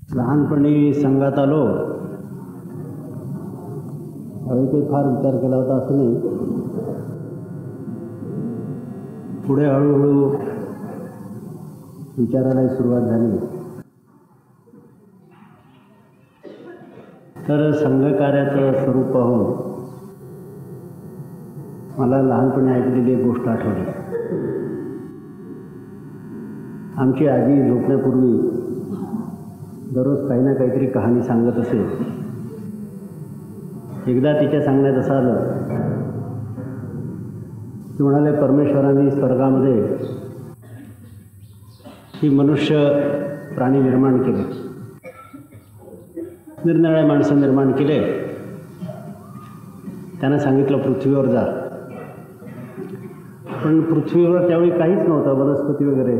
लहानपणी संघात आलो, काही काही फार विचार केला होता असं नाही. पुढे हळूहळू विचारायला सुरुवात झाली. तर संघकार्याचं स्वरूप पाहून मला लहानपणी ऐकलेली एक गोष्ट आठवली. आमची आजी झोपण्यापूर्वी दररोज काही ना काहीतरी कहाणी सांगत असे. एकदा तिच्या सांगण्यात असं आलं ती म्हणाले, परमेश्वराने स्वर्गामध्ये ही मनुष्य प्राणी निर्माण केले, निरनिराळे माणसं निर्माण केले. त्यांना सांगितलं पृथ्वीवर जा. पण पृथ्वीवर त्यावेळी काहीच नव्हतं, वनस्पती वगैरे.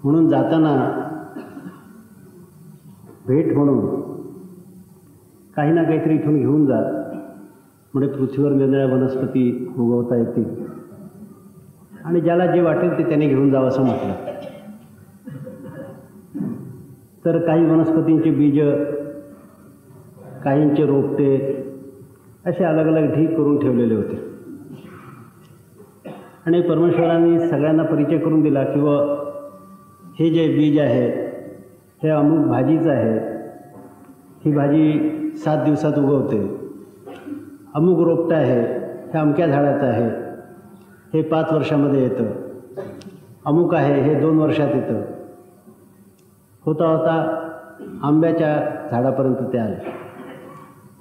म्हणून जाताना भेट म्हणून काही ना काहीतरी इथून घेऊन जा, म्हणजे पृथ्वीवर निरनिराळ्या वनस्पती उगवता येतील आणि ज्याला जे वाटेल ते त्याने घेऊन जावं असं म्हटलं. तर काही वनस्पतींचे बीज, काहींचे रोपटे असे अलग अलग ढीग करून ठेवलेले होते. आणि परमेश्वरांनी सगळ्यांना परिचय करून दिला की व हे जे बीज आहे हे अमुक भाजीचं आहे, ही भाजी 7 दिवसात उगवते. अमुक रोपटं आहे हे अमक्या झाडाचं आहे, हे 5 वर्षामध्ये येतं. अमुक आहे हे 2 वर्षात येतं. होता होता आंब्याच्या झाडापर्यंत ते आले.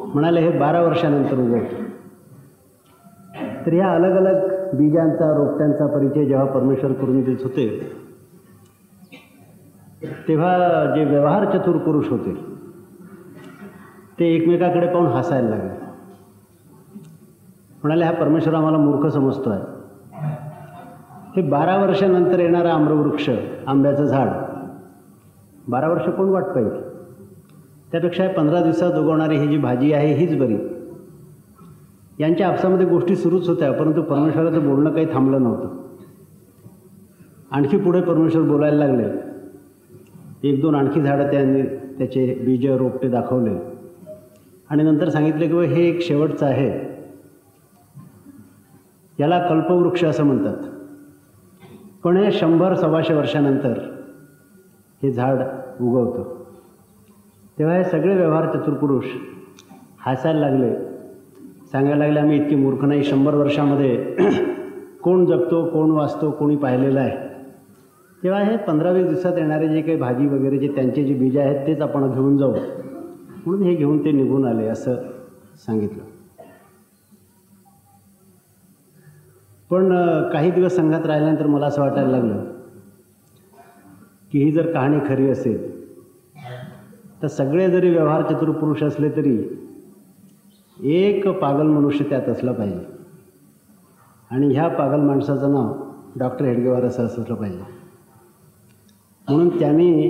म्हणाले हे 12 वर्षानंतर उगवतं. तर ह्या अलग अलग बीजांचा, रोपट्यांचा परिचय जेव्हा परमेश्वर करून देत होते, तेव्हा जे व्यवहार चतुर पुरुष होते ते एकमेकाकडे पाहून हसायला लागले. म्हणाले, हा परमेश्वर आम्हाला मूर्ख समजतो आहे. हे 12 वर्षानंतर येणारा आम्रवृक्ष, आंब्याचं झाड, 12 वर्ष कोण वाट पाहिजे? त्यापेक्षा 15 दिवसात उगवणारी ही जी भाजी आहे हीच बरी. यांच्या आपसामध्ये गोष्टी सुरूच होत्या, परंतु परमेश्वराचं बोलणं काही थांबलं नव्हतं. आणखी पुढे परमेश्वर बोलायला लागले. 1-2 आणखी झाडं त्यांनी त्याचे बीज, रोपटे दाखवले आणि नंतर सांगितले की हे एक शेवटचं आहे, याला कल्पवृक्ष असं म्हणतात. पण हे 100-125 वर्षानंतर हे झाड उगवतं. तेव्हा हे सगळे व्यवहार चतुर्पुरुष हसायला लागले, सांगायला लागले, आम्ही इतकी मूर्ख नाही. 100 वर्षामध्ये कोण जगतो, कोण वाचतो, कोणी पाहिलेलं आहे. तेव्हा हे 15-20 दिवसात येणारे जे काही भाजी वगैरे जे त्यांचे जे बीज आहेत तेच आपण घेऊन जाऊ, म्हणून हे घेऊन ते निघून आले असं सांगितलं. पण काही दिवस संघात राहिल्यानंतर मला असं वाटायला लागलं की ही जर कहाणी खरी असेल तर सगळे जरी व्यवहार चतुर पुरुष असले तरी एक पागल मनुष्य त्यात असला पाहिजे. आणि ह्या पागल माणसाचं नाव डॉक्टर हेडगेवार असं असलं पाहिजे. म्हणून त्यांनी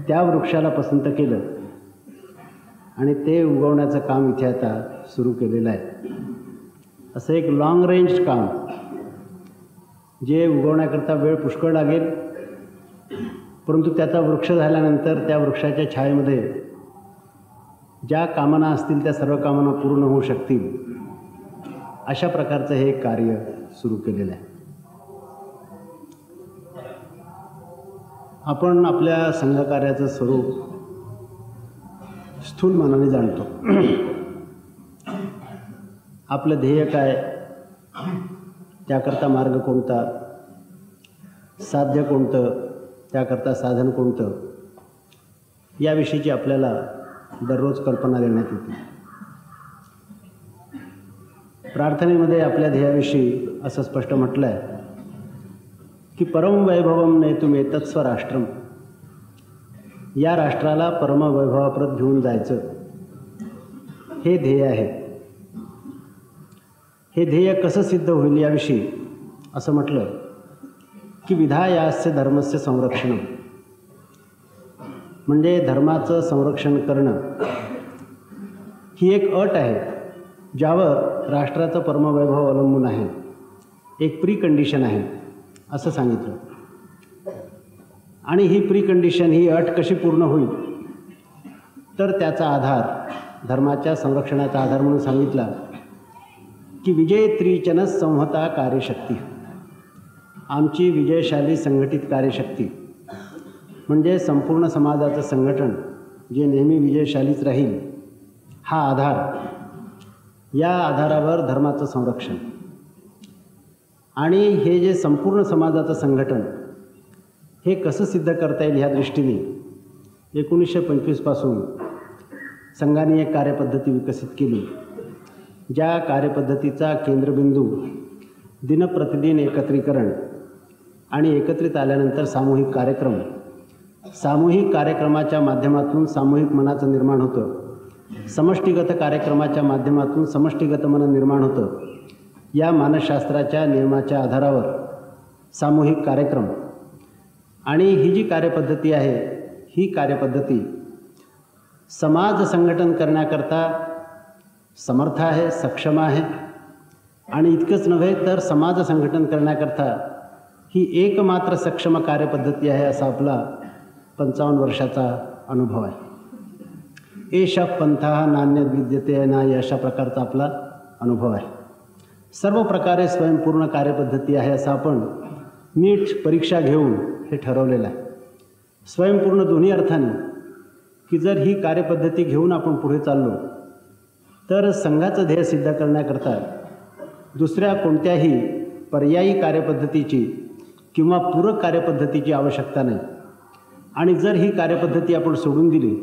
त्या वृक्षाला पसंत केलं आणि ते उगवण्याचं काम इथे आता सुरू केलेलं आहे. असं एक लॉंग रेंज काम, जे उगवण्याकरता वेळ पुष्कळ लागेल, परंतु त्याचा वृक्ष झाल्यानंतर त्या वृक्षाच्या छायेमध्ये ज्या कामना असतील त्या सर्व कामना पूर्ण होऊ शकतील, अशा प्रकारचं हे कार्य सुरू केलेलं आहे. आपण आपल्या संघकार्याचं स्वरूप स्थूल मानाने जाणतो. आपलं ध्येय काय, त्याकरता मार्ग कोणता, साध्य कोणतं, त्याकरता साधन कोणतं, याविषयीची आपल्याला दररोज कल्पना देण्यात येते. प्रार्थनेमध्ये आपल्या ध्येयाविषयी असं स्पष्ट म्हटलं आहे की परम वैभवम नेतुमेतत्स्व राष्ट्रम, या राष्ट्राला परमवैभवाप्रत घेऊन जायचं, हे ध्येय आहे. हे ध्येय कसं सिद्ध होईल याविषयी असं म्हटलं की विधायास्य धर्मस्य संरक्षणं, म्हणजे धर्माचं संरक्षण करणं ही एक अट आहे ज्यावर राष्ट्राचं परमवैभव अवलंबून आहे, एक प्री कंडिशन आहे असं सांगितलं. आणि ही प्रीकंडिशन, ही अट कशी पूर्ण होईल, तर त्याचा आधार, धर्माच्या संरक्षणाचा आधार म्हणून सांगितला की विजयत्रीचन संहता कार्यशक्ती. आमची विजयशाली संघटित कार्यशक्ती म्हणजे संपूर्ण समाजाचं संघटन जे नेहमी विजयशालीच राहील, हा आधार. या आधारावर धर्माचं संरक्षण. आणि हे जे संपूर्ण समाजाचं संघटन हे कसं सिद्ध करता येईल ह्या दृष्टीने 1925पासून संघाने एक कार्यपद्धती विकसित केली, ज्या कार्यपद्धतीचा केंद्रबिंदू दिनप्रतिदिन एकत्रीकरण आणि एकत्रित आल्यानंतर सामूहिक कार्यक्रम, सामूहिक कार्यक्रमाच्या माध्यमातून सामूहिक मनाचं निर्माण होतं, समष्टीगत कार्यक्रमाच्या माध्यमातून समष्टीगत मन निर्माण होतं. या मानसशास्त्राच्या नियमाच्या आधारावर सामूहिक कार्यक्रम. आणि ही जी कार्यपद्धती आहे, ही कार्यपद्धती समाज संघटन करण्याकरता समर्थ आहे, सक्षम आहे. आणि इतकंच नव्हे तर समाज संघटन करण्याकरता ही एकमात्र सक्षम कार्यपद्धती आहे, असा आपला 55 वर्षाचा अनुभव आहे. एष पंथा नान्य विद्यते नाही, अशा प्रकारचा आपला अनुभव आहे. सर्व प्रकारे स्वयंपूर्ण कार्यपद्धती आहे असं आपण नीट परीक्षा घेऊन हे ठरवलेलं आहे. स्वयंपूर्ण दोन्ही अर्थाने की जर ही कार्यपद्धती घेऊन आपण पुढे चाललो तर संघाचं ध्येय सिद्ध करण्याकरता दुसऱ्या कोणत्याही पर्यायी कार्यपद्धतीची किंवा पूरक कार्यपद्धतीची आवश्यकता नाही. आणि जर ही कार्यपद्धती आपण सोडून दिली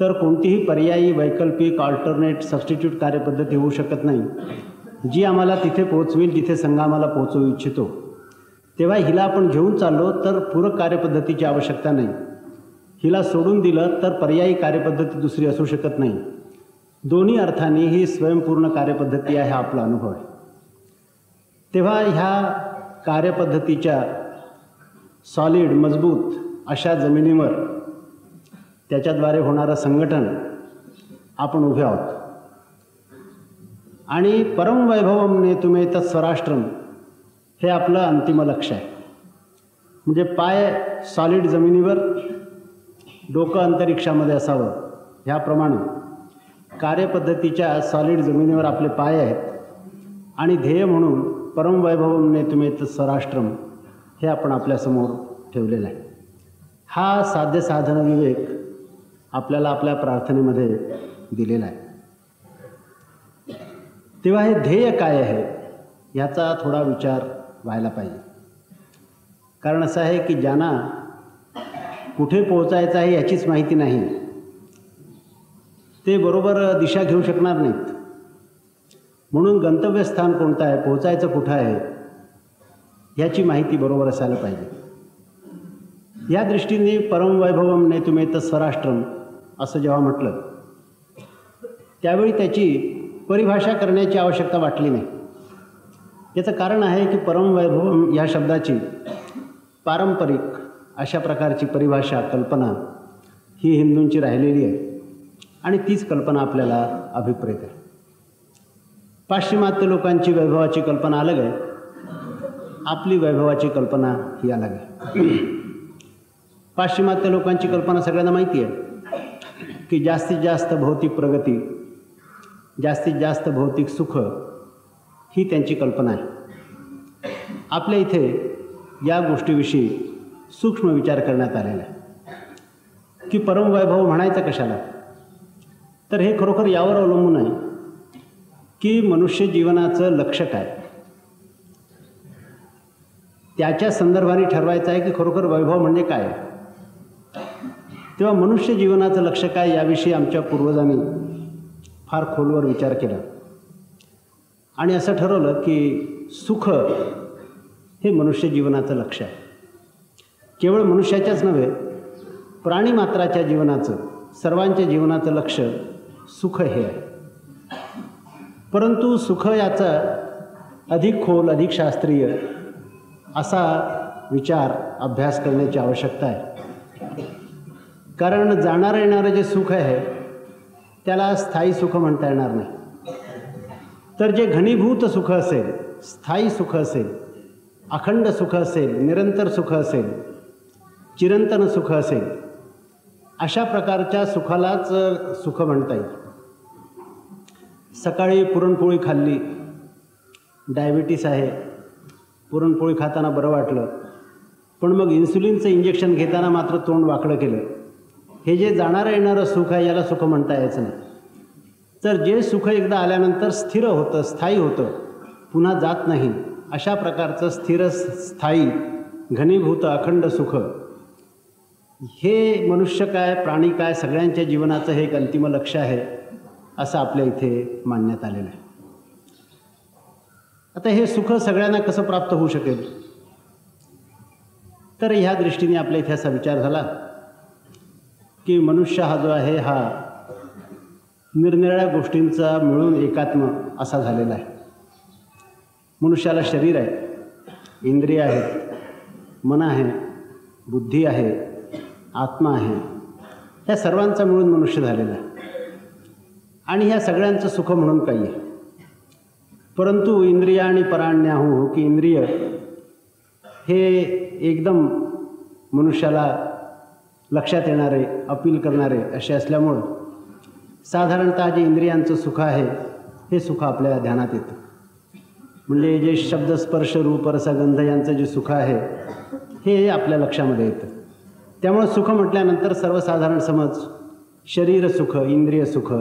तर कोणतीही पर्यायी, वैकल्पिक, ऑल्टरनेट, सबस्टिट्यूट कार्यपद्धती होऊ शकत नाही, जी आम्हाला तिथे पोहोचवेल जिथे संघ आम्हाला पोहोचवू इच्छितो. तेव्हा हिला आपण घेऊन चाललो तर पूरक कार्यपद्धतीची आवश्यकता नाही. हिला सोडून दिलं तर पर्यायी कार्यपद्धती दुसरी असू शकत नाही. दोन्ही अर्थाने ही स्वयंपूर्ण कार्यपद्धती आहे, हा आपला अनुभव आहे. तेव्हा ह्या कार्यपद्धतीच्या सॉलिड, मजबूत अशा जमिनीवर त्याच्याद्वारे होणारं संघटन आपण उभे आहोत. आणि परमवैभवम नेतुमेत स्वराष्ट्रम हे आपलं अंतिम लक्ष्य आहे. म्हणजे पाय सॉलिड जमिनीवर, डोकं अंतरिक्षामध्ये असावं, ह्याप्रमाणे कार्यपद्धतीच्या सॉलिड जमिनीवर आपले पाय आहेत. आणि ध्येय म्हणून परमवैभवम नेतुमेत स्वराष्ट्रम हे आपण आपल्यासमोर ठेवलेलं आहे. हा साध्य साधन विवेक आपल्याला आपल्या प्रार्थनेमध्ये दिलेला आहे. तेव्हा हे ध्येय काय आहे ह्याचा थोडा विचार व्हायला पाहिजे. कारण असं आहे की ज्यांना कुठे पोहोचायचं आहे याचीच माहिती नाही, ते बरोबर दिशा घेऊ शकणार नाहीत. म्हणून गंतव्यस्थान कोणतं आहे, पोहोचायचं कुठं आहे, ह्याची माहिती बरोबर असायला पाहिजे. या दृष्टीने परमवैभवम नेतुमेत स्वराष्ट्रम असं जेव्हा म्हटलं त्यावेळी त्याची परिभाषा करण्याची आवश्यकता वाटली नाही. याचं कारण आहे की परमवैभवम या शब्दाची पारंपरिक अशा प्रकारची परिभाषा, कल्पना ही हिंदूंची राहिलेली आहे आणि तीच कल्पना आपल्याला अभिप्रेत आहे. पाश्चिमात्य लोकांची वैभवाची कल्पना अलग आहे, आपली वैभवाची कल्पना ही अलग आहे. पाश्चिमात्य लोकांची कल्पना सगळ्यांना माहिती आहे की जास्तीत जास्त भौतिक प्रगती, जास्तीत जास्त भौतिक सुख ही त्यांची कल्पना आहे. आपल्या इथे या गोष्टीविषयी सूक्ष्म विचार करण्यात आलेला आहे की परमवैभव म्हणायचं कशाला. तर हे खरोखर यावर अवलंबून आहे की मनुष्य जीवनाचं लक्ष्य काय, त्याच्या संदर्भाने ठरवायचं आहे की खरोखर वैभव म्हणजे काय. तेव्हा मनुष्य जीवनाचं लक्ष्य काय याविषयी आमच्या पूर्वजांनी फार खोलवर विचार केला आणि असं ठरवलं की सुख हे मनुष्य जीवनाचं लक्ष्य आहे. केवळ मनुष्याच्याच नव्हे, प्राणीमात्राच्या जीवनाचं, सर्वांच्या जीवनाचं लक्ष्य सुख हे आहे. परंतु सुख याचा अधिक खोल, अधिक शास्त्रीय असा विचार, अभ्यास करण्याची आवश्यकता आहे. कारण जाणारं येणारं जे सुख आहे त्याला स्थायी सुख म्हणता येणार नाही. तर जे घनीभूत सुख असेल, स्थायी सुख असेल, अखंड सुख असेल, निरंतर सुख असेल, चिरंतन सुख असेल, अशा प्रकारच्या सुखालाच सुख म्हणता येईल. सकाळी पुरणपोळी खाल्ली, डायबिटीस आहे, पुरणपोळी खाताना बरं वाटलं, पण मग इन्सुलिनचं इंजेक्शन घेताना मात्र तोंड वाकडं केलं. हे जे जाणारं येणारं सुख आहे याला सुख म्हणता यायचं नाही. तर जे सुख एकदा आल्यानंतर स्थिर होतं, स्थायी होतं, पुन्हा जात नाही, अशा प्रकारचं स्थिर, स्थायी, घनीभूत, अखंड सुख, हे मनुष्य काय, प्राणी काय, सगळ्यांच्या जीवनाचं हे एक अंतिम लक्ष्य आहे, असं आपल्या इथे मांडण्यात आलेलं आहे. आता हे सुख सगळ्यांना कसं प्राप्त होऊ शकेल? तर ह्या दृष्टीने आपल्या इथे असा विचार झाला की मनुष्य हा जो आहे हा निरनिराळ्या गोष्टींचा मिळून एकात्म असा झालेला आहे. मनुष्याला शरीर आहे, इंद्रिय आहेत, मन आहे, बुद्धी आहे, आत्मा आहे, ह्या सर्वांचा मिळून मनुष्य झालेला आहे. आणि ह्या सगळ्यांचं सुख म्हणून काही आहे. परंतु इंद्रिय आणि पराण्याहू की इंद्रिय हे एकदम मनुष्याला लक्षात येणारे, अपील करणारे असे असल्यामुळं साधारणतः जे इंद्रियांचं सुख आहे हे सुख आपल्या ध्यानात येतं. म्हणजे जे शब्द, स्पर्श, रूप, रस, गंध यांचं जे सुख आहे हे आपल्या लक्षामध्ये येतं. त्यामुळं सुख म्हटल्यानंतर सर्वसाधारण समज शरीर सुख, इंद्रिय सुख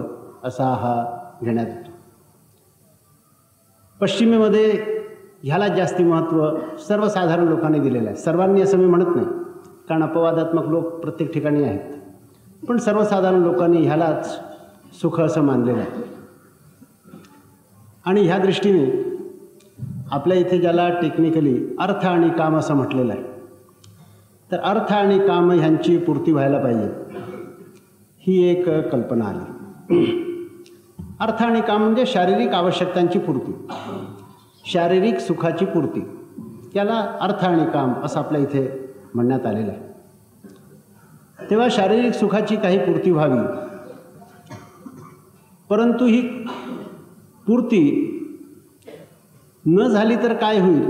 असा हा घेण्यात येतो. पश्चिमेमध्ये ह्याला जास्ती महत्त्व सर्वसाधारण लोकांनी दिलेलं आहे. सर्वांनी असं मी म्हणत नाही, कारण अपवादात्मक लोक प्रत्येक ठिकाणी आहेत, पण सर्वसाधारण लोकांनी ह्यालाच सुख असं मानलेलं आहे. आणि ह्या दृष्टीने आपल्या इथे ज्याला टेक्निकली अर्थ आणि काम असं म्हटलेलं आहे, तर अर्थ आणि काम ह्यांची पूर्ती व्हायला पाहिजे, ही एक कल्पना आली. अर्थ आणि काम म्हणजे शारीरिक आवश्यकतांची पूर्ती, शारीरिक सुखाची पूर्ती, त्याला अर्थ आणि काम असं आपल्या इथे म्हणण्यात आलेलं आहे. तेव्हा शारीरिक सुखाची काही पूर्ती व्हावी, परंतु ही पूर्ती न झाली तर काय होईल?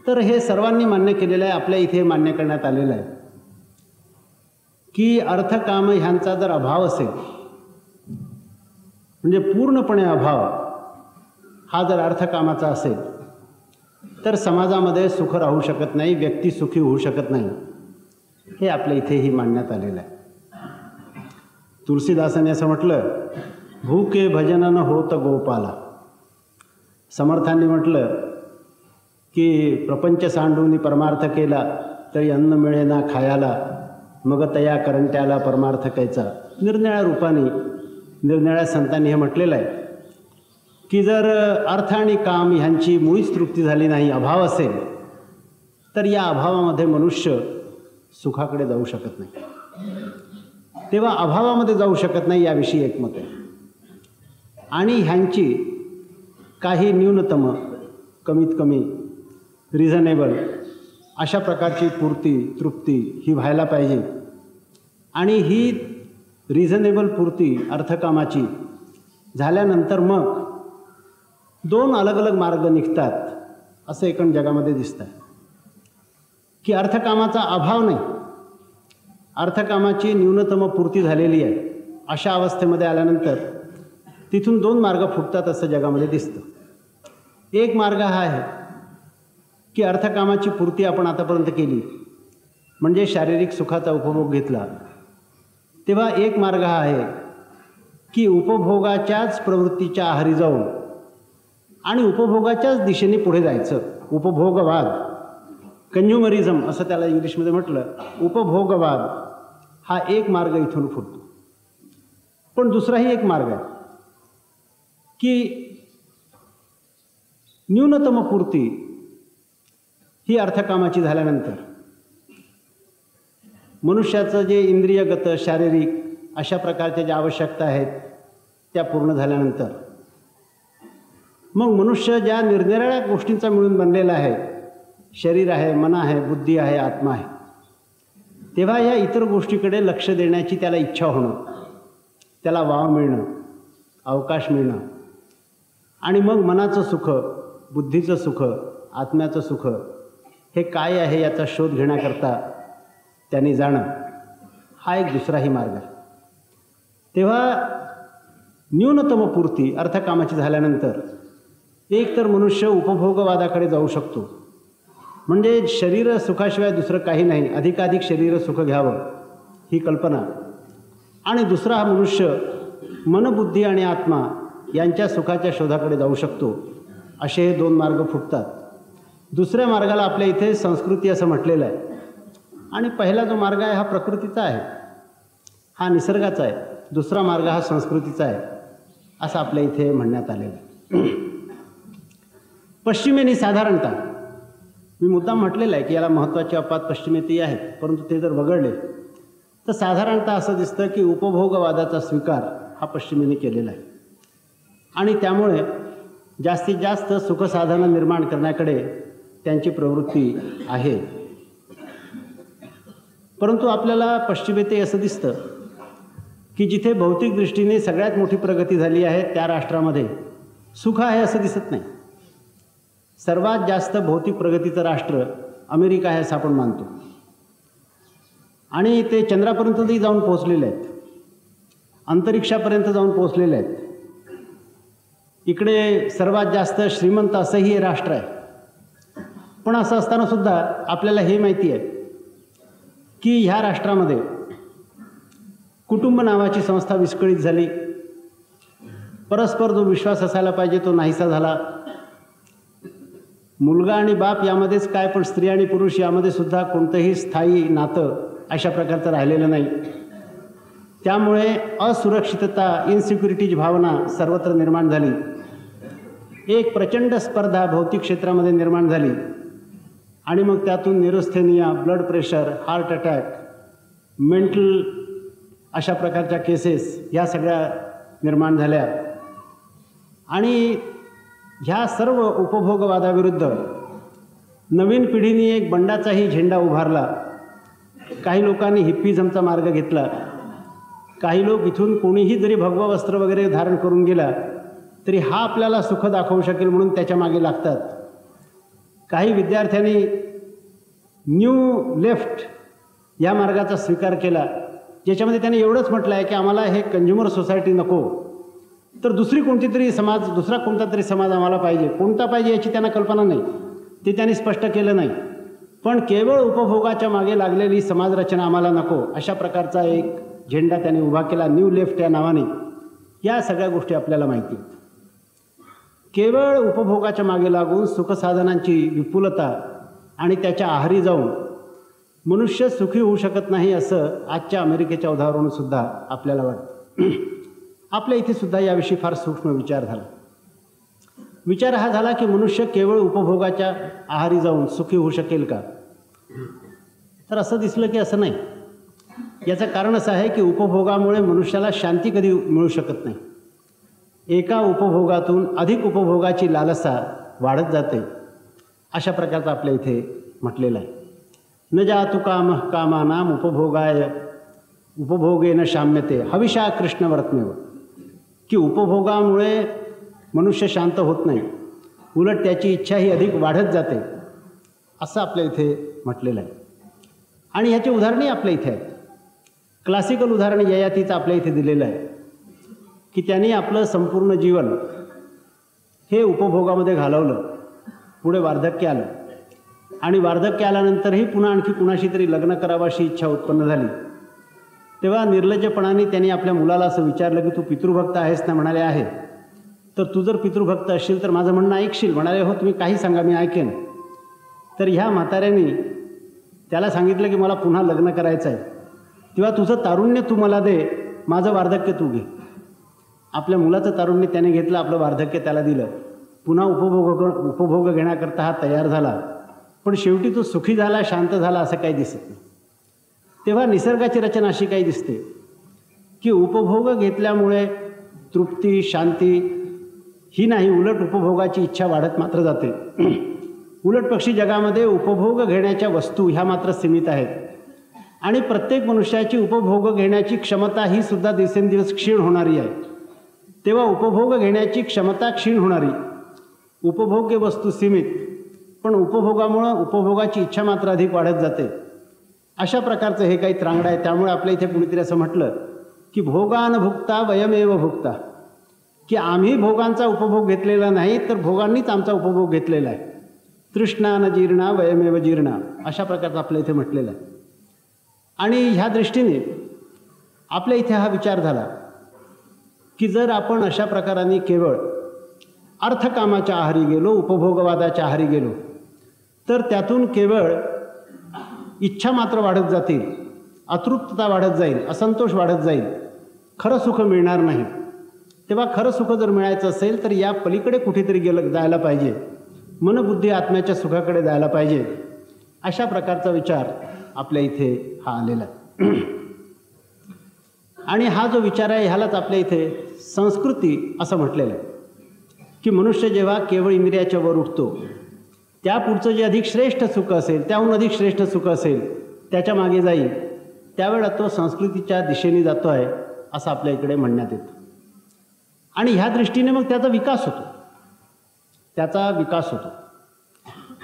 तर हे सर्वांनी मान्य केलेलं आहे. आपल्या इथे मान्य करण्यात आलेलं आहे की अर्थकाम ह्यांचा जर अभाव असेल, म्हणजे पूर्णपणे अभाव हा जर अर्थकामाचा असेल, तर समाजामध्ये सुख राहू शकत नाही, व्यक्ती सुखी होऊ शकत नाही, हे आपल्या इथेही मांडण्यात आलेलं आहे. तुलसीदासांनी असं म्हटलं, भूके भजन होत गोपाला. समर्थांनी म्हटलं की प्रपंच सांडून परमार्थ केला, तरी अन्न मिळेना खायाला, मग तया करंट्याला परमार्थ कैचा. निरनिळ्या रूपाने निरनिळ्या संतांनी हे म्हटलेलं आहे की जर अर्थ आणि काम ह्यांची मुळीच तृप्ती झाली नाही, अभाव असेल, तर या अभावामध्ये मनुष्य सुखाकडे जाऊ शकत नाही. तेव्हा अभावामध्ये जाऊ शकत नाही याविषयी एकमत आहे. आणि ह्यांची काही न्यूनतम, कमीत कमी, रिझनेबल अशा प्रकारची पूर्ती, तृप्ती ही व्हायला पाहिजे. आणि ही रिझनेबल पूर्ती अर्थकामाची झाल्यानंतर मग दोन अलग अलग मार्ग निघतात असं एकूण जगामध्ये दिसतं की अर्थकामाचा अभाव नाही, अर्थकामाची न्यूनतम पूर्ती झालेली आहे. अशा अवस्थेमध्ये आल्यानंतर तिथून दोन मार्ग फुटतात असं जगामध्ये दिसतं. एक मार्ग हा आहे की अर्थकामाची पूर्ती आपण आतापर्यंत केली, म्हणजे शारीरिक सुखाचा उपभोग घेतला. तेव्हा एक मार्ग हा आहे की उपभोगाच्याच प्रवृत्तीच्या आहारी जाऊन आणि उपभोगाच्याच दिशेने पुढे जायचं. उपभोगवाद, कंझ्युमरिझम असं त्याला इंग्लिशमध्ये म्हटलं, उपभोगवाद हा एक मार्ग इथून फुटतो. पण दुसराही एक मार्ग आहे की न्यूनतम पूर्ती ही अर्थकामाची झाल्यानंतर मनुष्याचं जे इंद्रियगत, शारीरिक अशा प्रकारच्या ज्या आवश्यकता आहेत त्या पूर्ण झाल्यानंतर मग मनुष्य ज्या निरनिराळ्या गोष्टींचा मिळून बनलेला आहे, शरीर आहे, मन आहे, बुद्धी आहे, आत्मा आहे, तेव्हा या इतर गोष्टीकडे लक्ष देण्याची त्याला इच्छा होणं, त्याला वाव मिळणं, अवकाश मिळणं, आणि मग मनाचं सुख, बुद्धीचं सुख, आत्म्याचं सुख हे काय आहे याचा शोध घेण्याकरता त्यांनी जाणं हा एक दुसराही मार्ग आहे. तेव्हा न्यूनतम पूर्ती अर्थकामाची झाल्यानंतर एक तर मनुष्य उपभोगवादाकडे जाऊ शकतो, म्हणजे शरीर सुखाशिवाय दुसरं काही नाही, अधिकाधिक शरीर सुख घ्यावं ही कल्पना. आणि दुसरा हा मनुष्य मनबुद्धी आणि आत्मा यांच्या सुखाच्या शोधाकडे जाऊ शकतो. असे हे दोन मार्ग फुटतात. दुसऱ्या मार्गाला आपल्या इथे संस्कृती असं म्हटलेलं आहे. आणि पहिला जो मार्ग आहे हा प्रकृतीचा आहे, हा निसर्गाचा आहे. दुसरा मार्ग हा संस्कृतीचा आहे असं आपल्या इथे म्हणण्यात आलेलं आहे. पश्चिमेने साधारणतः, मी मुद्दाम म्हटलेलं आहे की याला महत्त्वाचे अपात पश्चिमेतही आहेत, परंतु ते जर वगळले तर साधारणतः असं दिसतं की उपभोगवादाचा स्वीकार हा पश्चिमेने केलेला आहे. आणि त्यामुळे जास्तीत जास्त सुखसाधनं निर्माण करण्याकडे त्यांची प्रवृत्ती आहे. परंतु आपल्याला पश्चिमेतही असं दिसतं की जिथे भौतिक दृष्टीने सगळ्यात मोठी प्रगती झाली आहे त्या राष्ट्रामध्ये सुख आहे असं दिसत नाही. सर्वात जास्त भौतिक प्रगतीचं राष्ट्र अमेरिका आहे असं आपण मानतो. आणि ते चंद्रापर्यंतही जाऊन पोहोचलेले आहेत, अंतरिक्षापर्यंत जाऊन पोहोचलेले आहेत. इकडे सर्वात जास्त श्रीमंत असंही हे राष्ट्र आहे. पण असं असतानासुद्धा आपल्याला हे माहिती आहे की ह्या राष्ट्रामध्ये कुटुंब नावाची संस्था विस्कळीत झाली. परस्पर जो विश्वास असायला पाहिजे तो नाहीसा झाला. मुलगा आणि बाप यामध्येच काय, पण स्त्री आणि पुरुष यामध्ये सुद्धा कोणतंही स्थायी नातं अशा प्रकारचं राहिलेलं नाही. त्यामुळे असुरक्षितता, इन्सिक्युरिटीची भावना सर्वत्र निर्माण झाली. एक प्रचंड स्पर्धा भौतिक क्षेत्रामध्ये निर्माण झाली. आणि मग त्यातून neurasthenia, blood pressure, heart attack, mental अशा प्रकारच्या केसेस ह्या सगळ्या निर्माण झाल्या. आणि ह्या सर्व उपभोगवादाविरुद्ध नवीन पिढीने एक बंडाचाही झेंडा उभारला. काही लोकांनी हिप्पिझमचा मार्ग घेतला. काही लोक इथून कोणीही जरी भगवं वस्त्र वगैरे धारण करून गेला तरी हा आपल्याला सुख दाखवू शकेल म्हणून त्याच्या मागे लागतात. काही विद्यार्थ्यांनी न्यू लेफ्ट या मार्गाचा स्वीकार केला, ज्याच्यामध्ये त्यांनी एवढंच म्हटलं आहे की आम्हाला हे कंझ्युमर सोसायटी नको, तर दुसरी कोणती तरी समाज, दुसरा कोणता तरी समाज आम्हाला पाहिजे. कोणता पाहिजे याची त्यांना कल्पना नाही, ते त्यांनी स्पष्ट केलं नाही. पण केवळ उपभोगाच्या मागे लागलेली समाजरचना आम्हाला नको, अशा प्रकारचा एक झेंडा त्यांनी उभा केला न्यू लेफ्ट या नावाने. या सगळ्या गोष्टी आपल्याला माहिती आहेत. केवळ उपभोगाच्या मागे लागून सुखसाधनांची विपुलता आणि त्याच्या आहारी जाऊन मनुष्य सुखी होऊ शकत नाही असं आजच्या अमेरिकेच्या उदाहरणावरून सुद्धा आपल्याला वाटतं. आपल्या इथे सुद्धा याविषयी फार सूक्ष्म विचार झाला. विचार हा झाला की मनुष्य केवळ उपभोगाच्या आहारी जाऊन सुखी होऊ शकेल का? तर असं दिसलं की असं नाही. याचं कारण असं आहे की उपभोगामुळे मनुष्याला शांती कधी मिळू शकत नाही. एका उपभोगातून अधिक उपभोगाची लालसा वाढत जाते, अशा प्रकारचं आपल्या इथे म्हटलेलं आहे. न जातु कामः कामानाम उपभोगाय उपभोगेन शाम्यते हविषा कृष्णवर्त्मेव. की उपभोगामुळे मनुष्य शांत होत नाही, उलट त्याची इच्छा ही अधिक वाढत जाते, असं आपल्या इथे म्हटलेलं आहे. आणि ह्याची उदाहरणंही आपल्या इथे आहेत. क्लासिकल उदाहरण ययातीचं आपल्या इथे दिलेलं आहे की त्यांनी आपलं संपूर्ण जीवन हे उपभोगामध्ये घालवलं. पुढे वार्धक्य आलं आणि वार्धक्य आल्यानंतरही पुन्हा आणखी कुणाशी तरी लग्न करावं अशी इच्छा उत्पन्न झाली. तेव्हा निर्लज्जपणाने त्यांनी आपल्या मुलाला असं विचारलं की तू पितृभक्त आहेस ना? म्हणाले आहे. तर तू जर पितृभक्त असशील तर माझं म्हणणं ऐकशील? म्हणाले हो, तुम्ही काही सांगा, मी ऐकेन. तर ह्या म्हाताऱ्याने त्याला सांगितलं की मला पुन्हा लग्न करायचं आहे, तेव्हा तुझं तारुण्य तू मला दे, माझं वार्धक्य तू घे. आपल्या मुलाचं तारुण्य त्याने घेतलं, आपलं वार्धक्य त्याला दिलं. पुन्हा उपभोग घेण्याकरता हा तयार झाला, पण शेवटी तो सुखी झाला, शांत झाला असं काही दिसत नाही. तेव्हा निसर्गाची रचना अशी काही दिसते की उपभोग घेतल्यामुळे तृप्ती, शांती ही नाही, उलट उपभोगाची इच्छा वाढत मात्र जाते. उलट पक्षी जगामध्ये उपभोग घेण्याच्या वस्तू ह्या मात्र सीमित आहेत आणि प्रत्येक मनुष्याची उपभोग घेण्याची क्षमता ही सुद्धा दिवसेंदिवस क्षीण होणारी आहे. तेव्हा उपभोग घेण्याची क्षमता क्षीण होणारी, उपभोग्य वस्तू सीमित, पण उपभोगामुळं उपभोगाची इच्छा मात्र अधिक वाढत जाते. अशा प्रकारचं हे काही त्रांगडं आहे. त्यामुळे आपल्या इथे कुणीतरी असं म्हटलं की भोगान भुक्ता वयमेव भुक्ता, की आम्ही भोगांचा उपभोग घेतलेला नाही तर भोगांनीच आमचा उपभोग घेतलेला आहे. तृष्णा न जीर्णा वयमेव जीर्णा, अशा प्रकारचं आपल्या इथे म्हटलेलं आहे. आणि ह्या दृष्टीने आपल्या इथे हा विचार झाला की जर आपण अशा प्रकाराने केवळ अर्थकामाच्या आहारी गेलो, उपभोगवादाच्या आहारी गेलो, तर त्यातून केवळ इच्छा मात्र वाढत जातील, अतृप्तता वाढत जाईल, असंतोष वाढत जाईल, खरं सुख मिळणार नाही. तेव्हा खरं सुख जर मिळायचं असेल तर या पलीकडे कुठेतरी जायला पाहिजे, मनबुद्धी आत्म्याच्या सुखाकडे जायला पाहिजे. अशा प्रकारचा विचार आपल्या इथे हा आलेला आहे. आणि हा जो विचार आहे ह्यालाच आपल्या इथे संस्कृती असं म्हटलेलं आहे की मनुष्य जेव्हा केवळ इंद्रियाच्या वर उठतो, त्या पुढचं जे अधिक श्रेष्ठ सुख असेल, त्याहून अधिक श्रेष्ठ सुख असेल, त्याच्या मागे जाईल, त्यावेळेला तो संस्कृतीच्या दिशेने जातो आहे असं आपल्या इकडे म्हणण्यात येतं. आणि ह्या दृष्टीने मग त्याचा विकास होतो, त्याचा विकास होतो.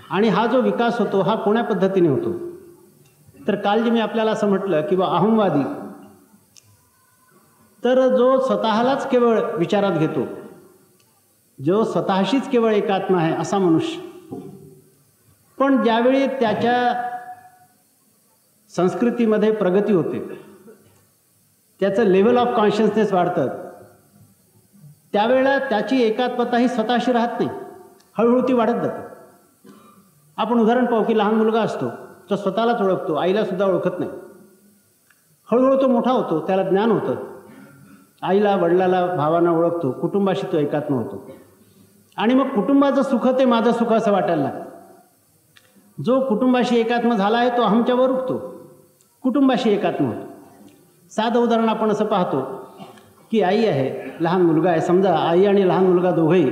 आणि हा जो विकास होतो हा कोण्या पद्धतीने होतो, तर काल जे मी आपल्याला असं म्हटलं की बा अहंवादी, तर जो स्वतःलाच केवळ विचारात घेतो, जो स्वतःशीच केवळ एकात्म आहे असा मनुष्य, पण ज्यावेळी त्याच्या संस्कृतीमध्ये प्रगती होते, त्याचं लेवल ऑफ कॉन्शियसनेस वाढतं, त्यावेळेला त्याची एकात्मता ही स्वतःशी राहत नाही, हळूहळू ती वाढत जाते. आपण उदाहरण पाहू की लहान मुलगा असतो, तो स्वतःलाच ओळखतो, आईलासुद्धा ओळखत नाही. हळूहळू तो मोठा होतो, त्याला ज्ञान होतं, आईला, वडिलाला, भावांना ओळखतो, कुटुंबाशी तो एकात्म होतो. आणि मग कुटुंबाचं सुख ते माझं सुख असं वाटायला लागतं. जो कुटुंबाशी एकात्म झाला आहे तो अहमच्यावर उठतो, कुटुंबाशी एकात्म होतो. साधं उदाहरण आपण असं पाहतो की आई आहे, लहान मुलगा आहे, समजा आई आणि लहान मुलगा दोघंही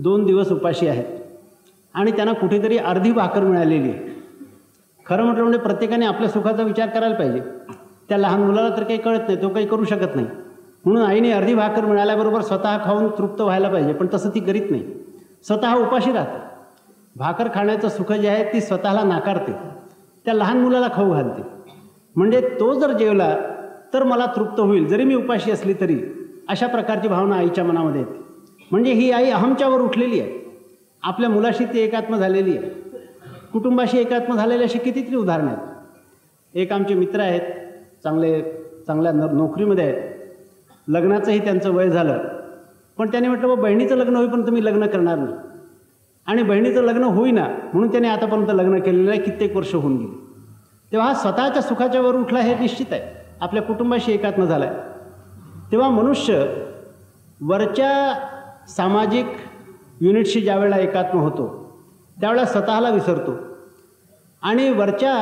2 दिवस उपाशी आहेत आणि त्यांना कुठेतरी अर्धी भाकर मिळालेली आहे. खरं म्हटलं म्हणजे प्रत्येकाने आपल्या सुखाचा विचार करायला पाहिजे. त्या लहान मुलाला तर काही कळत नाही, तो काही करू शकत नाही, म्हणून आईने अर्धी भाकर मिळाल्याबरोबर स्वतः खाऊन तृप्त व्हायला पाहिजे, पण तसं ती करीत नाही, स्वतः उपाशी राहते. भाकर खाण्याचं सुख जे आहे ती स्वतःला नाकारते, त्या लहान मुलाला खाऊ घालते. म्हणजे तो जर जेवला तर मला तृप्त होईल, जरी मी उपाशी असली तरी, अशा प्रकारची भावना आईच्या मनामध्ये येते. म्हणजे ही आई अहमच्यावर उठलेली आहे, आपल्या मुलाशी ती एकात्म झालेली आहे, कुटुंबाशी एकात्म झालेली अशी कितीतरी उदाहरणं आहेत. एक आमचे मित्र आहेत, चांगल्या नोकरीमध्ये आहेत, लग्नाचंही त्यांचं वय झालं, पण त्यांनी म्हटलं बा बहिणीचं लग्न होई पण तुम्ही लग्न करणार नाही, आणि बहिणीचं लग्न होईना म्हणून त्याने आतापर्यंत लग्न केलेलं आहे, कित्येक वर्ष होऊन गेली. तेव्हा हा स्वतःच्या सुखाच्या वर उठला हे निश्चित आहे, आपल्या कुटुंबाशी एकात्म झाला आहे. तेव्हा मनुष्य वरच्या सामाजिक युनिटशी ज्यावेळेला एकात्म होतो त्यावेळेला स्वतःला विसरतो, आणि वरच्या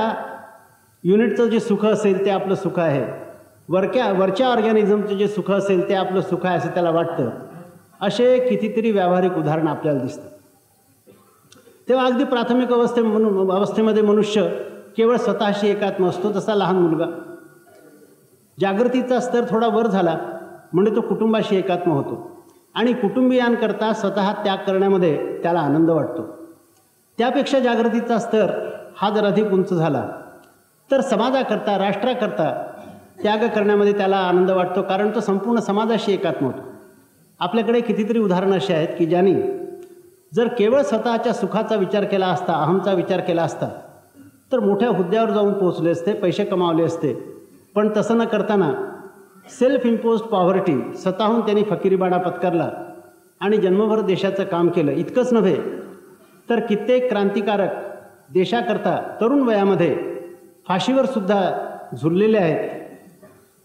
युनिटचं जे सुख असेल ते आपलं सुख आहे, वरच्या ऑर्गॅनिझमचं जे सुख असेल ते आपलं सुख आहे असं त्याला वाटतं. असे कितीतरी व्यावहारिक उदाहरणं आपल्याला दिसतात. तेव्हा अगदी प्राथमिक अवस्थेमध्ये मनुष्य केवळ स्वतःशी एकात्म असतो, तसा लहान मुलगा. जागृतीचा स्तर थोडा वर झाला म्हणजे तो कुटुंबाशी एकात्म होतो, आणि कुटुंबियांकरता स्वतः त्याग करण्यामध्ये त्याला आनंद वाटतो. त्यापेक्षा जागृतीचा स्तर हा जर अधिक उंच झाला तर समाजाकरता, राष्ट्राकरता त्याग करण्यामध्ये त्याला आनंद वाटतो, कारण तो संपूर्ण समाजाशी एकात्म होतो. आपल्याकडे कितीतरी उदाहरणं अशी आहेत की ज्यांनी जर केवळ स्वतःच्या सुखाचा विचार केला असता, अहमचा विचार केला असता, तर मोठ्या हुद्द्यावर जाऊन पोहोचले असते, पैसे कमावले असते. पण तसं न करताना सेल्फ इम्पोज्ड पॉव्हर्टी, स्वतःहून त्यांनी फकीरीबाणा पत्करला आणि जन्मभर देशाचं काम केलं. इतकंच नव्हे तर कित्येक क्रांतिकारक देशाकरता तरुण वयामध्ये फाशीवर सुद्धा झुललेले आहेत.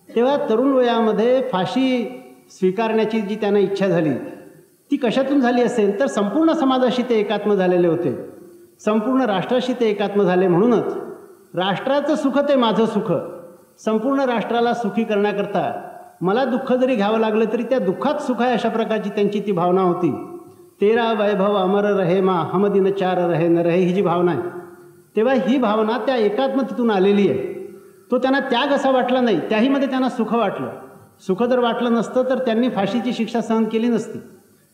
तेव्हा तरुण वयामध्ये फाशी स्वीकारण्याची जी त्यांना इच्छा झाली ती कशातून झाली असेल तर संपूर्ण समाजाशी ते एकात्म झालेले होते, संपूर्ण राष्ट्राशी ते एकात्म झाले. म्हणूनच राष्ट्राचं सुख ते माझं सुख, संपूर्ण राष्ट्राला सुखी करण्याकरता मला दुःख जरी घ्यावं लागलं तरी त्या दुःखात सुख आहे, अशा प्रकारची त्यांची ती भावना होती. तेरा वैभव अमर रहे मा हम दिन चार रहे न रहे, ही जी भावना आहे, तेव्हा ही भावना त्या एकात्मतेतून आलेली आहे. तो त्यांना त्याग असा वाटला नाही, त्याहीमध्ये त्यांना सुख वाटलं. सुख जर वाटलं नसतं तर त्यांनी फाशीची शिक्षा सहन केली नसती.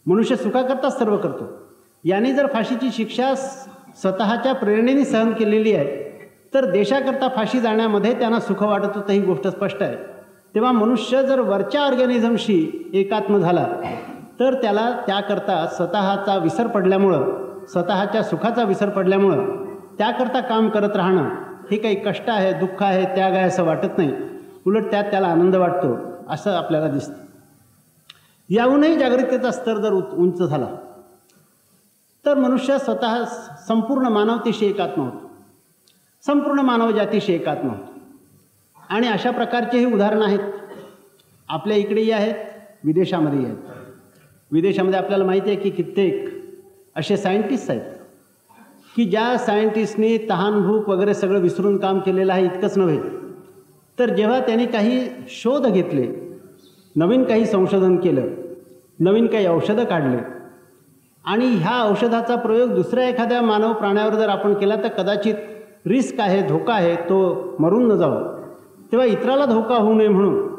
मनुष्य सुखाकरताच सर्व करतो. यांनी जर फाशीची शिक्षा स्वतःच्या प्रेरणेने सहन केलेली आहे, तर देशाकरता फाशी जाण्यामध्ये त्यांना सुख वाटत होतं, ही गोष्ट स्पष्ट आहे. तेव्हा मनुष्य जर वरच्या ऑर्गॅनिझमशी एकात्म झाला तर त्याला त्याकरता स्वतःचा विसर पडल्यामुळं, स्वतःच्या सुखाचा विसर पडल्यामुळं त्याकरता काम करत राहणं हे काही कष्ट आहे, दुःख आहे, त्याग आहे असं वाटत नाही. उलट त्यात त्याला आनंद वाटतो असं आपल्याला दिसतं. याहूनही जागृतीचा स्तर जर उंच झाला तर मनुष्य स्वतः संपूर्ण मानवतेशी एकात्म होतो, संपूर्ण मानवजातीशी एकात्म होतो. आणि अशा प्रकारचेही उदाहरणं आहेत, आपल्या इकडेही आहेत, विदेशामध्येही आहेत. विदेशामध्ये आपल्याला माहिती आहे की कित्येक असे सायंटिस्ट आहेत की ज्या सायंटिस्टनी तहान भूक वगैरे सगळं विसरून काम केलेलं आहे. इतकंच नव्हे तर जेव्हा त्यांनी काही शोध घेतले, नवीन काही संशोधन केलं, नवीन काही औषधं काढले आणि ह्या औषधाचा प्रयोग दुसऱ्या एखाद्या मानव प्राण्यावर जर आपण केला तर कदाचित रिस्क आहे, धोका आहे, तो मरून न जावं. तेव्हा इतराला धोका होऊ नये म्हणून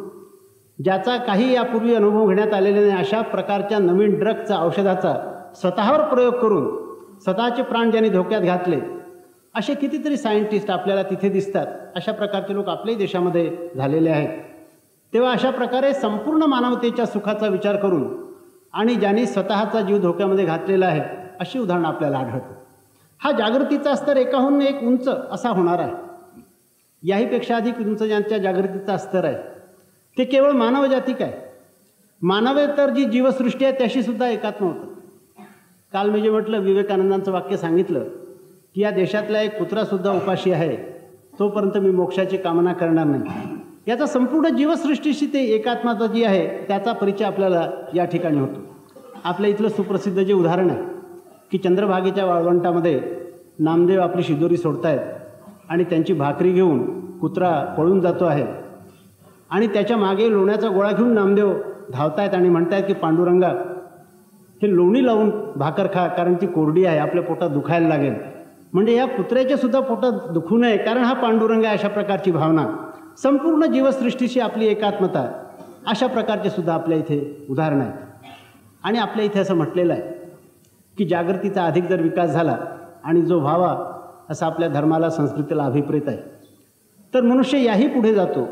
ज्याचा काही यापूर्वी अनुभव घेण्यात आलेला नाही अशा प्रकारच्या नवीन ड्रगचा, औषधाचा स्वतःवर प्रयोग करून स्वतःचे प्राण ज्यांनी धोक्यात घातले असे कितीतरी सायंटिस्ट आपल्याला तिथे दिसतात. अशा प्रकारचे लोक आपल्याही देशामध्ये झालेले आहेत. तेव्हा अशा प्रकारे संपूर्ण मानवतेच्या सुखाचा विचार करून आणि ज्यांनी स्वतःचा जीव धोक्यामध्ये घातलेला आहे अशी उदाहरणं आपल्याला आढळतात. हा जागृतीचा स्तर एकाहून एक उंच असा होणार आहे. याहीपेक्षा अधिक उंच ज्यांच्या जागृतीचा स्तर आहे ते केवळ मानवजातिक आहे. मानवेतर जी जीवसृष्टी आहे त्याशी सुद्धा एकात्म होतं. काल मी जे म्हटलं, विवेकानंदांचं वाक्य सांगितलं की या देशातला एक कुत्रासुद्धा उपाशी आहे तोपर्यंत मी मोक्षाची कामना करणार नाही. याचा संपूर्ण जीवसृष्टीशी ते एकात्मता जी आहे त्याचा परिचय आपल्याला या ठिकाणी होतो. आपल्या इथलं सुप्रसिद्ध जे उदाहरण आहे की चंद्रभागेच्या वाळवंटामध्ये नामदेव आपली शिदोरी सोडतायत आणि त्यांची भाकरी घेऊन कुत्रा पळून जातो आहे आणि त्याच्या मागे लोण्याचा गोळा घेऊन नामदेव धावतायत आणि म्हणतायत की पांडुरंगा हे लोणी लावून भाकर खा, कारण ती कोरडी आहे, आपल्या पोटात दुखायला लागेल. म्हणजे या कुत्र्याच्या सुद्धा पोटात दुखू नये कारण हा पांडुरंग आहे, अशा प्रकारची भावना. संपूर्ण जीवसृष्टीशी आपली एकात्मता, अशा प्रकारचे सुद्धा आपल्या इथे उदाहरण आहेत. आणि आपल्या इथे असं म्हटलेलं आहे की जागृतीचा अधिक जर विकास झाला आणि जो व्हावा असा आपल्या धर्माला, संस्कृतीला अभिप्रेत आहे, तर मनुष्य याही पुढे जातो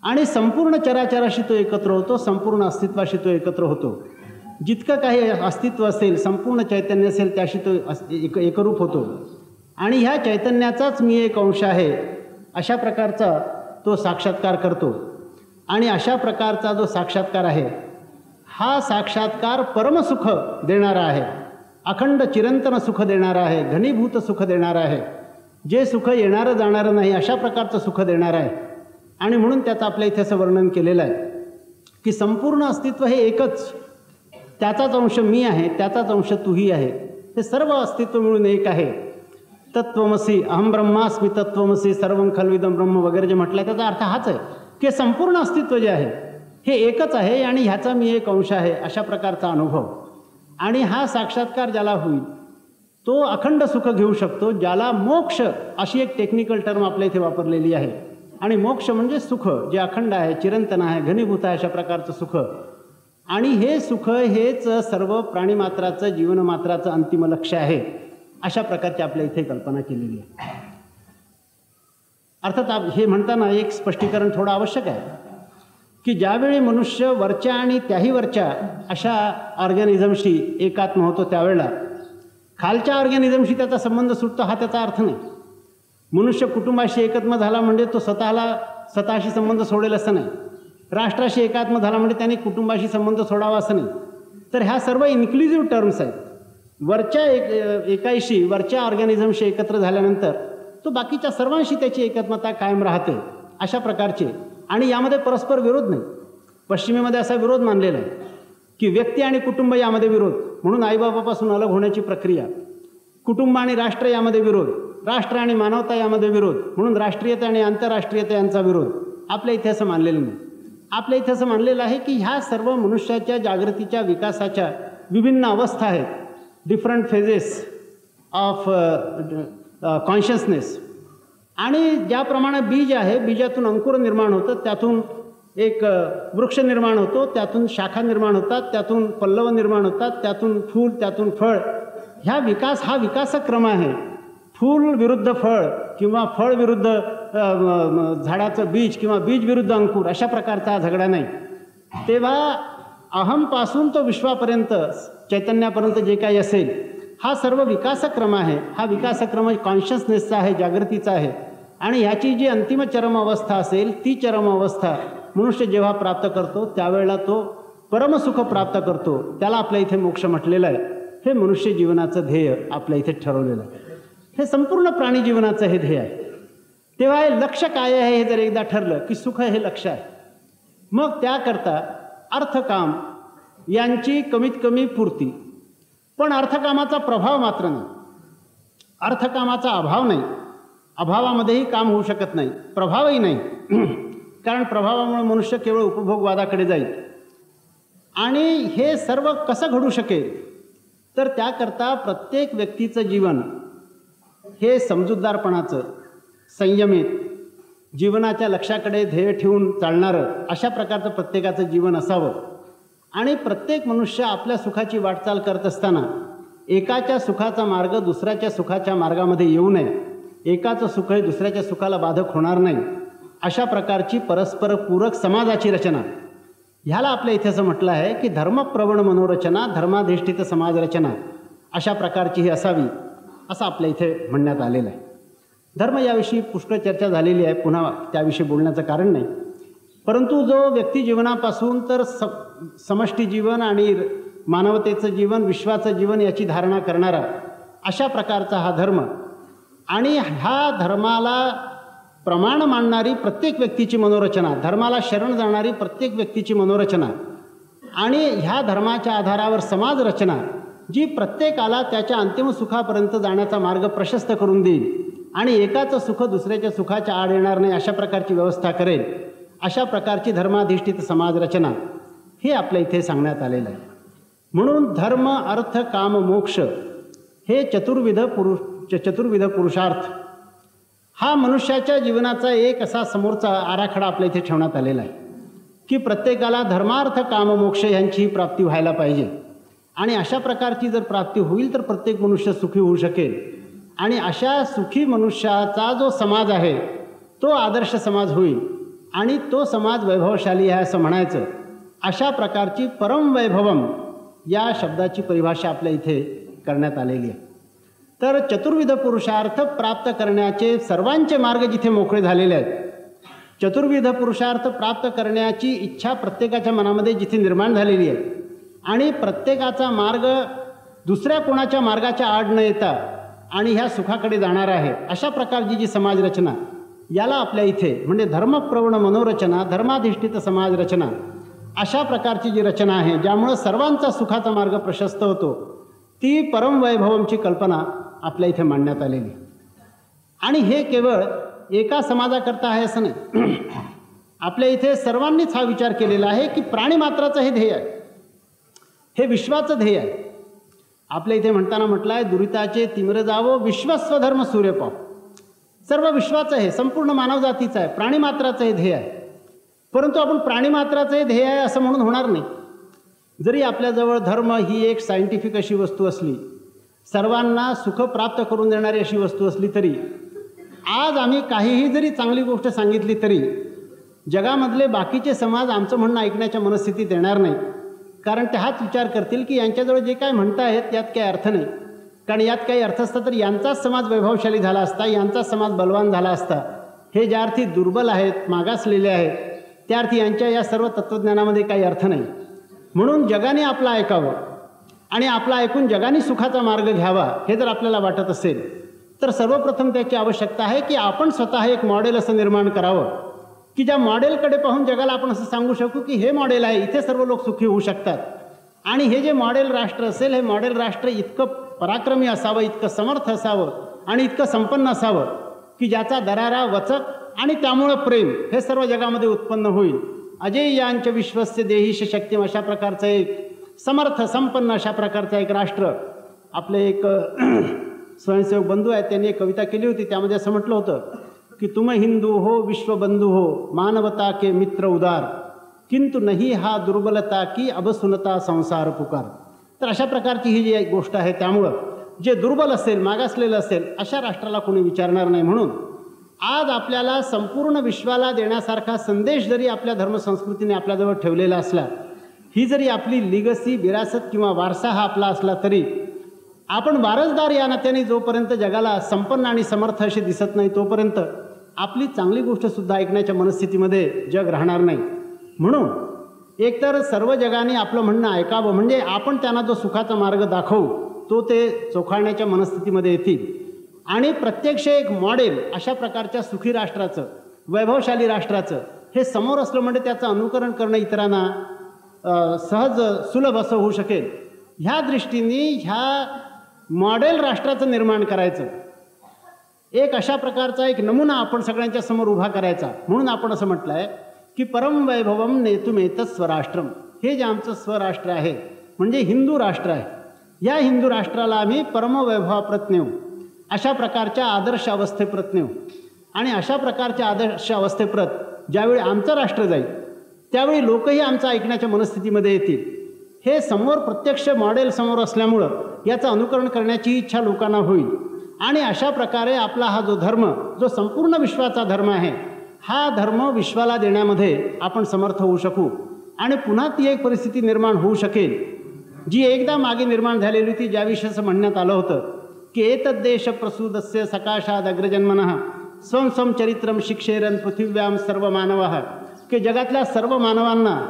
आणि संपूर्ण चराचराशी तो एकत्र होतो, संपूर्ण अस्तित्वाशी तो एकत्र होतो. जितकं काही अस्तित्व असेल, संपूर्ण चैतन्य असेल त्याशी तो एकरूप होतो आणि ह्या चैतन्याचाच मी एक अंश आहे अशा प्रकारचा तो साक्षात्कार करतो. आणि अशा प्रकारचा जो साक्षात्कार आहे हा साक्षात्कार परमसुख देणारा आहे, अखंड चिरंतन सुख देणारा आहे, घनीभूत सुख देणारा आहे, जे सुख येणारं जाणारं नाही अशा प्रकारचं सुख देणारं आहे. आणि म्हणून त्याचं आपल्या इथे असं वर्णन केलेलं आहे की संपूर्ण अस्तित्व हे एकच, त्याचाच अंश मी आहे, त्याचाच अंश तूही आहे, हे सर्व अस्तित्व मिळून एक आहे. तत्त्वमसी अहम ब्रह्मास्मी तत्त्वमसी सर्वं खल्विदं ब्रह्म वगैरे जे म्हटलं आहे त्याचा अर्थ हाच आहे की संपूर्ण अस्तित्व जे आहे हे एकच आहे आणि ह्याचा मी एक अंश आहे अशा प्रकारचा अनुभव. आणि हा साक्षात्कार ज्याला होईल तो अखंड सुख घेऊ शकतो, ज्याला मोक्ष अशी एक टेक्निकल टर्म आपल्या इथे वापरलेली आहे. आणि मोक्ष म्हणजे सुख जे अखंड आहे, चिरंतन आहे, घनीभूत आहे अशा प्रकारचं सुख. आणि हे सुख हेच सर्व प्राणीमात्राचं, जीवनमात्राचं अंतिम लक्ष्य आहे अशा प्रकारची आपल्या इथे कल्पना केलेली आहे. अर्थात हे म्हणताना एक स्पष्टीकरण थोडं आवश्यक आहे की ज्यावेळी मनुष्य वरच्या आणि त्याही वरच्या अशा ऑर्गॅनिझमशी एकात्म होतो त्यावेळेला खालच्या ऑर्गॅनिझमशी त्याचा संबंध सुटतो हा त्याचा अर्थ नाही. मनुष्य कुटुंबाशी एकात्म झाला म्हणजे तो स्वतःशी संबंध सोडेल असं नाही. राष्ट्राशी एकात्म झाला म्हणजे त्याने कुटुंबाशी संबंध सोडावा असं नाही. तर ह्या सर्व इन्क्लुझिव्ह टर्म्स आहेत. वरच्या एकाशी, वरच्या ऑर्गॅनिझमशी एकत्र झाल्यानंतर तो बाकीच्या सर्वांशी त्याची एकात्मता कायम राहते अशा प्रकारचे. आणि यामध्ये परस्पर विरोध नाही. पश्चिमेमध्ये असा विरोध मानलेला आहे की व्यक्ती आणि कुटुंब यामध्ये विरोध, म्हणून आईबाबापासून अलग होण्याची प्रक्रिया. कुटुंब आणि राष्ट्र यामध्ये विरोध, राष्ट्र आणि मानवता यामध्ये विरोध, म्हणून राष्ट्रीयता आणि आंतरराष्ट्रीयता यांचा विरोध. आपल्या इथे असं मानलेलं नाही. आपल्या इथे असं मानलेलं आहे की ह्या सर्व मनुष्याच्या जागृतीच्या विकासाच्या विभिन्न अवस्था आहेत, डिफरंट फेजेस ऑफ कॉन्शियसनेस. आणि ज्याप्रमाणे बीज आहे, बीजातून अंकुर निर्माण होतं, त्यातून एक वृक्ष निर्माण होतो, त्यातून शाखा निर्माण होतात, त्यातून पल्लव निर्माण होतात, त्यातून फूल, त्यातून फळ, ह्या विकास हा विकासक्रम आहे. फूल विरुद्ध फळ किंवा फळ विरुद्ध झाडाचं बीज किंवा बीज विरुद्ध अंकुर अशा प्रकारचा हा झगडा नाही. तेव्हा अहमपासून तो विश्वापर्यंत चैतन्यापर्यंत जे काही असेल हा सर्व विकासक्रम आहे. हा विकासक्रम कॉन्शियसनेसचा आहे, जागृतीचा आहे. आणि ह्याची जी अंतिम चरम अवस्था असेल ती चरम अवस्था मनुष्य जेव्हा प्राप्त करतो त्यावेळेला तो परमसुख प्राप्त करतो. त्याला आपल्या इथे मोक्ष म्हटलेलं आहे. हे मनुष्य जीवनाचं ध्येय आपल्या इथे ठरवलेलं आहे. हे संपूर्ण प्राणी जीवनाचं हे ध्येय आहे. तेव्हा हे लक्ष काय आहे हे जर एकदा ठरलं की सुख हे लक्ष आहे, मग त्याकरता अर्थकाम यांची कमीत कमी पूर्ती. पण अर्थकामाचा प्रभाव मात्र नाही, अर्थकामाचा अभाव नाही. अभावामध्येही काम होऊ शकत नाही, प्रभावही नाही. कारण प्रभावामुळे मनुष्य केवळ उपभोगवादाकडे जाईल. आणि हे सर्व कसं घडू शकेल तर त्याकरता प्रत्येक व्यक्तीचं जीवन हे समजूतदारपणाचं, संयमित, जीवनाच्या लक्ष्याकडे ध्येय ठेवून चालणारं अशा प्रकारचं प्रत्येकाचं जीवन असावं. आणि प्रत्येक मनुष्य आपल्या सुखाची वाटचाल करत असताना एकाच्या सुखाचा मार्ग दुसऱ्याच्या सुखाच्या मार्गामध्ये येऊ नये. एकाचं सुख हे दुसऱ्याच्या सुखाला बाधक होणार नाही. अशा प्रकारची परस्पर पूरक समाजाची रचना, ह्याला आपल्या इथे असं म्हटलं आहे की धर्मप्रवण मनोरचना, धर्माधिष्ठित समाजरचना अशा प्रकारची ही असावी असं आपल्या इथे म्हणण्यात आलेलं आहे. धर्म याविषयी पुष्कळ चर्चा झालेली आहे, पुन्हा त्याविषयी बोलण्याचं कारण नाही. परंतु जो व्यक्ती जीवनापासून तर समष्टी जीवन आणि मानवतेचं जीवन, विश्वाचं जीवन याची धारणा करणारा अशा प्रकारचा हा धर्म आणि ह्या धर्माला प्रमाण मानणारी प्रत्येक व्यक्तीची मनोरचना, धर्माला शरण जाणारी प्रत्येक व्यक्तीची मनोरचना आणि ह्या धर्माच्या आधारावर समाजरचना जी प्रत्येकाला त्याच्या अंतिम सुखापर्यंत जाण्याचा मार्ग प्रशस्त करून देईल आणि एकाचं सुख दुसऱ्याच्या सुखाच्या आड येणार नाही अशा प्रकारची व्यवस्था करेल, अशा प्रकारची धर्माधिष्ठित समाजरचना हे आपल्या इथे सांगण्यात आलेलं आहे. म्हणून धर्म, अर्थ, काम, मोक्ष हे चतुर्विध पुरुषार्थ हा मनुष्याच्या जीवनाचा एक असा समोरचा आराखडा आपल्या इथे ठेवण्यात आलेला आहे की प्रत्येकाला धर्मार्थ काम मोक्ष यांची प्राप्ती व्हायला पाहिजे. आणि अशा प्रकारची जर प्राप्ती होईल तर प्रत्येक मनुष्य सुखी होऊ शकेल. आणि अशा सुखी मनुष्याचा जो समाज आहे तो आदर्श समाज होईल आणि तो समाज वैभवशाली आहे असं म्हणायचं. अशा प्रकारची परम वैभवम या शब्दाची परिभाषा आपल्या इथे करण्यात आलेली आहे. तर चतुर्विध पुरुषार्थ प्राप्त करण्याचे सर्वांचे मार्ग जिथे मोकळे झालेले आहेत, चतुर्विध पुरुषार्थ प्राप्त करण्याची इच्छा प्रत्येकाच्या मनामध्ये जिथे निर्माण झालेली आहे आणि प्रत्येकाचा मार्ग दुसऱ्या कोणाच्या मार्गाच्या आड न येता आणि ह्या सुखाकडे जाणार आहे, अशा प्रकारची जी समाजरचना याला आपल्या इथे म्हणजे धर्मप्रवण मनोरचना, धर्माधिष्ठित समाजरचना अशा प्रकारची जी रचना आहे ज्यामुळं सर्वांचा सुखाचा मार्ग प्रशस्त होतो, ती परमवैभवमची कल्पना आपल्या इथे मांडण्यात आलेली. आणि हे केवळ एका समाजाकरता आहे असं नाही. आपल्या इथे सर्वांनीच हा विचार केलेला आहे की प्राणीमात्राचं हे ध्येय आहे, हे विश्वाचं ध्येय आहे. आपल्या इथे म्हणताना म्हटलं आहे दुरिताचे तिमिर जावो विश्वस्वधर्म सूर्यपाव. सर्व विश्वाचं आहे, संपूर्ण मानवजातीचं आहे, प्राणीमात्राचं हे ध्येय आहे. परंतु आपण प्राणीमात्राचं हे ध्येय आहे असं म्हणून होणार नाही. जरी आपल्याजवळ धर्म ही एक सायंटिफिक अशी वस्तू असली, सर्वांना सुख प्राप्त करून देणारी अशी वस्तू असली तरी आज आम्ही काहीही जरी चांगली गोष्ट सांगितली तरी जगामधले बाकीचे समाज आमचं म्हणणं ऐकण्याच्या मनस्थितीत येणार नाही. कारण ते हाच विचार करतील की यांच्याजवळ जे काय म्हणतायत त्यात काही अर्थ नाही. कारण यात काही अर्थ असता तर यांचाच समाज वैभवशाली झाला असता, यांचाच समाज बलवान झाला असता. हे ज्या अर्थी दुर्बल आहेत, मागासलेले आहेत, त्या अर्थी यांच्या या सर्व तत्त्वज्ञानामध्ये काही अर्थ नाही. म्हणून जगाने आपलं ऐकावं आणि आपला ऐकून जगाने सुखाचा मार्ग घ्यावा हे जर आपल्याला वाटत असेल तर सर्वप्रथम त्याची आवश्यकता आहे की आपण स्वतः एक मॉडेल असं निर्माण करावं की ज्या मॉडेलकडे पाहून जगाला आपण असं सांगू शकू की हे मॉडेल आहे, इथे सर्व लोक सुखी होऊ शकतात. आणि हे जे मॉडेल राष्ट्र असेल, हे मॉडेल राष्ट्र इतकं पराक्रमी असावं, इतकं समर्थ असावं आणि इतकं संपन्न असावं की ज्याचा दरारा, वचक आणि त्यामुळं प्रेम हे सर्व जगामध्ये उत्पन्न होईल. अजेयांच विश्वस्य देहीश शक्तिम अशा प्रकारचं एक समर्थ संपन्न अशा प्रकारचं एक राष्ट्र. आपले एक स्वयंसेवक बंधू आहेत, त्यांनी एक कविता केली होती, त्यामध्ये असं म्हटलं होतं की तुम हिंदू हो विश्वबंधू हो मानवता के मित्र उदार किंतु नहीं हा दुर्बलता की अब सुनता संसार पुकार. तर अशा प्रकारची ही जी एक गोष्ट आहे त्यामुळं जे दुर्बल असेल, मागासलेलं असेल, अशा राष्ट्राला कोणी विचारणार नाही. म्हणून आज आपल्याला संपूर्ण विश्वाला देण्यासारखा संदेश जरी आपल्या धर्मसंस्कृतीने आपल्याजवळ ठेवलेला असला, ही जरी आपली लिगसी, विरासत किंवा वारसा हा आपला असला तरी आपण वारसदार या नात्याने जोपर्यंत जगाला संपन्न आणि समर्थ असे दिसत नाही तोपर्यंत आपली चांगली गोष्टसुद्धा ऐकण्याच्या मनस्थितीमध्ये जग राहणार नाही. म्हणून एकतर सर्व जगाने आपलं म्हणणं ऐकावं, म्हणजे आपण त्यांना जो सुखाचा मार्ग दाखवू तो ते चोखाळण्याच्या मनस्थितीमध्ये येतील. आणि प्रत्यक्ष एक मॉडेल अशा प्रकारच्या सुखी राष्ट्राचं, वैभवशाली राष्ट्राचं हे समोर असलं म्हणजे त्याचं अनुकरण करणं इतरांना सहज सुलभ असं होऊ शकेल. ह्या दृष्टीने ह्या मॉडेल राष्ट्राचं निर्माण करायचं, एक अशा प्रकारचा एक नमुना आपण सगळ्यांच्या समोर उभा करायचा. म्हणून आपण असं म्हटलं आहे की परम वैभवम नेतुमेतत् स्वराष्ट्रम. हे जे आमचं स्वराष्ट्र आहे म्हणजे हिंदू राष्ट्र आहे, या हिंदू राष्ट्राला आम्ही परमवैभवाप्रत नेऊ, अशा प्रकारच्या आदर्श अवस्थेप्रत नेऊ. आणि अशा प्रकारच्या आदर्श अवस्थेप्रत ज्यावेळी आमचं राष्ट्र जाईल त्यावेळी लोकही आमचं ऐकण्याच्या मनस्थितीमध्ये येतील. हे समोर प्रत्यक्ष मॉडेल समोर असल्यामुळं याचं अनुकरण करण्याची इच्छा लोकांना होईल. आणि अशा प्रकारे आपला हा जो धर्म, जो संपूर्ण विश्वाचा धर्म आहे, हा धर्म विश्वाला देण्यामध्ये आपण समर्थ होऊ शकू. आणि पुन्हा ती एक परिस्थिती निर्माण होऊ शकेल जी एकदा मागे निर्माण झालेली होती, ज्याविषयी असं म्हणण्यात आलं होतं की एतद्देश प्रसूदस्य सकाशाद अग्रजन्मनः स्वं स्वं चरित्रम शिक्षेरन पृथिव्याम सर्व मानवः. की जगातल्या सर्व मानवांना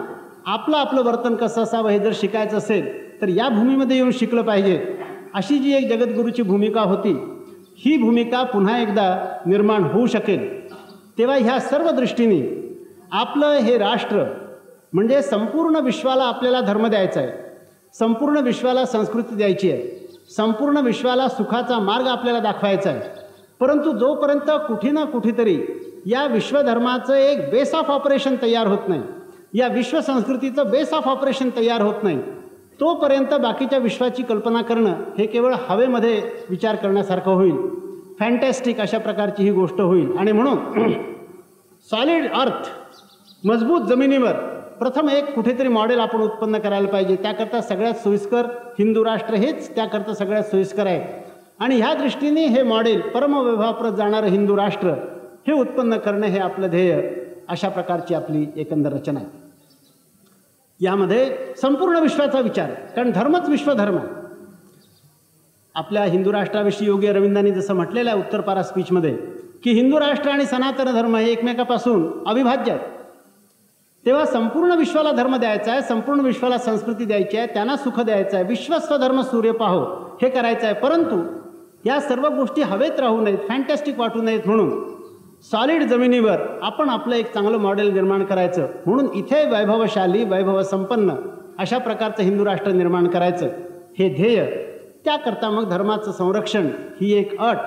आपलं आपलं वर्तन कसं असावं हे जर शिकायचं असेल तर या भूमीमध्ये येऊन शिकलं पाहिजे. अशी जी एक जगद्गुरूची भूमिका होती, ही भूमिका पुन्हा एकदा निर्माण होऊ शकेल. तेव्हा ह्या सर्व दृष्टीने आपलं हे राष्ट्र म्हणजे संपूर्ण विश्वाला आपल्याला धर्म द्यायचा आहे, संपूर्ण विश्वाला संस्कृती द्यायची आहे, संपूर्ण विश्वाला सुखाचा मार्ग आपल्याला दाखवायचा आहे. परंतु जोपर्यंत कुठे ना कुठेतरी या विश्वधर्माचं एक बेस ऑफ ऑपरेशन तयार होत नाही, या विश्वसंस्कृतीचं बेस ऑफ ऑपरेशन तयार होत नाही, तोपर्यंत बाकीच्या विश्वाची कल्पना करणं हे केवळ हवेमध्ये विचार करण्यासारखं होईल, फॅन्टॅस्टिक अशा प्रकारची ही गोष्ट होईल. आणि म्हणून सॉलिड अर्थ, मजबूत जमिनीवर प्रथम एक कुठेतरी मॉडेल आपण उत्पन्न करायला पाहिजे. त्याकरता सगळ्यात सोयीस्कर हिंदू राष्ट्र हेच त्याकरता सगळ्यात सोयीस्कर आहे. आणि ह्या दृष्टीने हे मॉडेल परमवैभवाप्रत जाणारं हिंदू राष्ट्र हे उत्पन्न करणं हे आपलं ध्येय, अशा प्रकारची आपली एकंदर रचना आहे. यामध्ये संपूर्ण विश्वाचा विचार आहे, कारण धर्मच विश्वधर्म आहे. आपल्या हिंदू राष्ट्राविषयी योगी अरविंदांनी जसं म्हटलेलं आहे उत्तरपारा स्पीचमध्ये की हिंदू राष्ट्र आणि सनातन धर्म हे एकमेकापासून अविभाज्य आहेत. तेव्हा संपूर्ण विश्वाला धर्म द्यायचा आहे, संपूर्ण विश्वाला संस्कृती द्यायची आहे, त्यांना सुख द्यायचं आहे, विश्वस्वधर्म सूर्य पाहो हे करायचं आहे. परंतु या सर्व गोष्टी हवेत राहू नयेत, फॅन्टॅस्टिक वाटू नयेत, म्हणून सॉलिड जमिनीवर आपण आपलं एक चांगलं मॉडेल निर्माण करायचं. म्हणून इथे वैभवशाली, वैभवसंपन्न अशा प्रकारचं हिंदू राष्ट्र निर्माण करायचं हे ध्येय. त्याकरता मग धर्माचं संरक्षण ही एक अट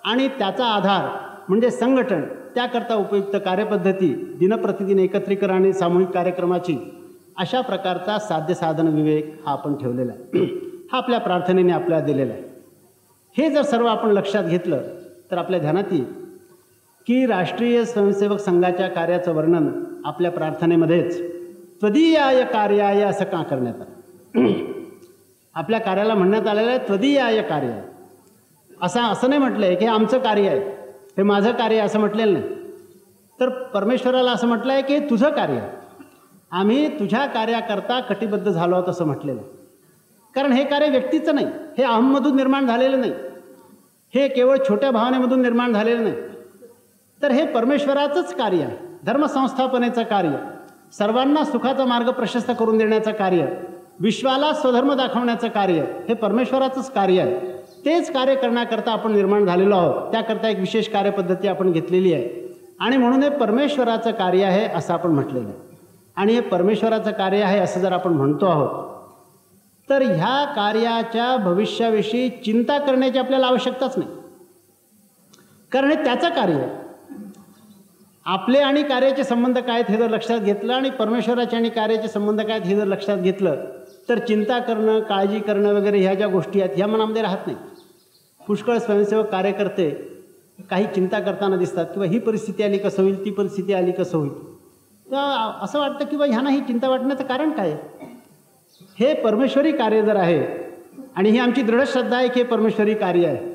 आणि त्याचा आधार म्हणजे संघटन, त्याकरता उपयुक्त कार्यपद्धती, दिनप्रतिदिन एकत्रीकरण आणि सामूहिक कार्यक्रमाची अशा प्रकारचा साध्यसाधन विवेक हा आपण ठेवलेला आहे. हा आपल्या प्रार्थनेने आपल्याला दिलेला आहे. हे जर सर्व आपण लक्षात घेतलं तर आपल्या ध्यानात येईल की राष्ट्रीय स्वयंसेवक संघाच्या कार्याचं वर्णन आपल्या प्रार्थनेमध्येच त्वदीयाय कार्याय असं का करण्यात आलं. आपल्या कार्याला म्हणण्यात आलेलं आहे त्वदीयाय कार्य. असं नाही म्हटलं आहे की हे आमचं कार्य आहे, हे माझं कार्य आहे असं म्हटलेलं नाही. तर परमेश्वराला असं म्हटलं आहे की हे तुझं कार्य आहे, आम्ही तुझ्या कार्याकरता कटिबद्ध झालो आहोत असं म्हटलेलं आहे. कारण हे कार्य व्यक्तीचं नाही, हे अहममधून निर्माण झालेलं नाही, हे केवळ छोट्या भावनेमधून निर्माण झालेलं नाही, तर हे परमेश्वराचंच कार्य आहे. धर्मसंस्थापनेचं कार्य, सर्वांना सुखाचा मार्ग प्रशस्त करून देण्याचं कार्य, विश्वाला स्वधर्म दाखवण्याचं कार्य हे परमेश्वराचंच कार्य आहे. तेच कार्य करण्याकरता आपण निर्माण झालेलो आहोत. त्याकरता एक विशेष कार्यपद्धती आपण घेतलेली आहे आणि म्हणून हे परमेश्वराचं कार्य आहे असं आपण म्हटलेलं आहे. आणि हे परमेश्वराचं कार्य आहे असं जर आपण म्हणतो आहोत तर ह्या कार्याच्या भविष्याविषयी चिंता करण्याची आपल्याला आवश्यकताच नाही, कारण हे त्याचं कार्य आहे. आपले आणि कार्याचे संबंध काय आहेत हे जर लक्षात घेतलं आणि परमेश्वराचे आणि कार्याचे संबंध काय आहेत हे जर लक्षात घेतलं तर चिंता करणं, काळजी करणं वगैरे ह्या ज्या गोष्टी आहेत ह्या मनामध्ये राहत नाही. पुष्कळ स्वयंसेवक कार्यकर्ते काही चिंता करताना दिसतात किंवा ही परिस्थिती आली कसं होईल, ती परिस्थिती आली कसं होईल. तर असं वाटतं की बा ह्यांना ही चिंता वाटण्याचं कारण काय आहे. हे परमेश्वरी कार्य जर आहे आणि ही आमची दृढ श्रद्धा आहे की हे परमेश्वरी कार्य आहे.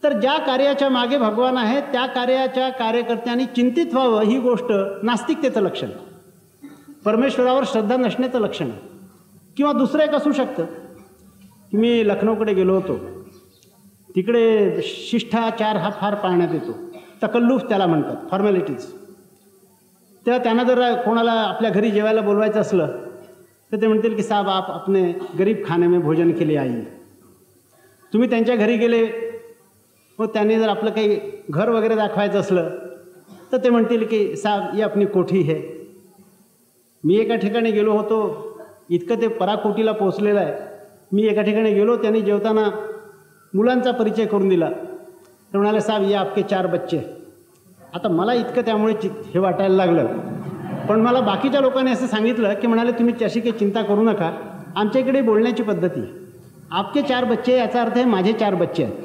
तर ज्या कार्याच्या मागे भगवान आहे त्या कार्याच्या कार्यकर्त्यांनी चिंतित व्हावं ही गोष्ट नास्तिकतेचं लक्षण, परमेश्वरावर श्रद्धा नसण्याचं लक्षण आहे. किंवा दुसरं एक असू शकतं की मी लखनौकडे गेलो होतो, तिकडे शिष्टाचार हा फार पाळण्यात येतो, तकल्लुफ त्याला म्हणतात, फॉर्मॅलिटीज. तेव्हा त्यांना जर कोणाला आपल्या घरी जेवायला बोलवायचं असलं तर ते म्हणतील की साहब आप अपने गरीब खाने में भोजन के लिए आइए. तुम्ही त्यांच्या घरी गेले व त्यांनी जर आपलं काही घर वगैरे दाखवायचं असलं तर ते म्हणतील की साहब ये अपनी कोठी है. मी एका ठिकाणी गेलो होतो, इतकं ते पराकोटीला पोचलेलं आहे. मी एका ठिकाणी गेलो, त्यांनी जेवताना मुलांचा परिचय करून दिला. तर म्हणाले साहब ये आपके 4 बच्चे. आता मला इतकं त्यामुळे हे वाटायला लागलं, पण मला बाकीच्या लोकांनी असं सांगितलं की म्हणाले तुम्ही त्याशी काही चिंता करू नका, आमच्या इकडे बोलण्याची पद्धती आहे, आपके 4 बच्चे याचा अर्थ आहे माझे 4 बच्चे आहेत.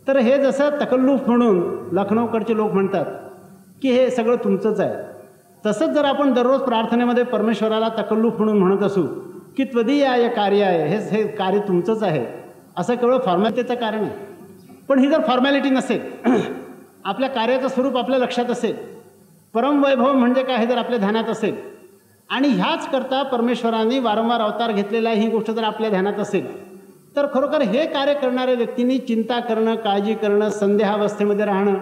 तर हे जसं तकल्लुफ म्हणून लखनौकडचे लोक म्हणतात की हे सगळं तुमचंच आहे, तसंच जर आपण दररोज प्रार्थनेमध्ये परमेश्वराला तकल्लुफ म्हणून म्हणत असू की त्वदीय कार्य आहे, हे कार्य तुमचंच आहे, असं केवळ फॉर्मॅलिटीचं कारण आहे. पण ही जर फॉर्मॅलिटी नसेल, आपल्या कार्याचं स्वरूप आपल्या लक्षात असेल, परमवैभव म्हणजे काय हे जर आपल्या ध्यानात असेल, आणि ह्याच करता परमेश्वरांनी वारंवार अवतार घेतलेला ही गोष्ट जर आपल्या ध्यानात असेल, तर खरोखर हे कार्य करणाऱ्या व्यक्तींनी चिंता करणं, काळजी करणं, संदेहावस्थेमध्ये राहणं,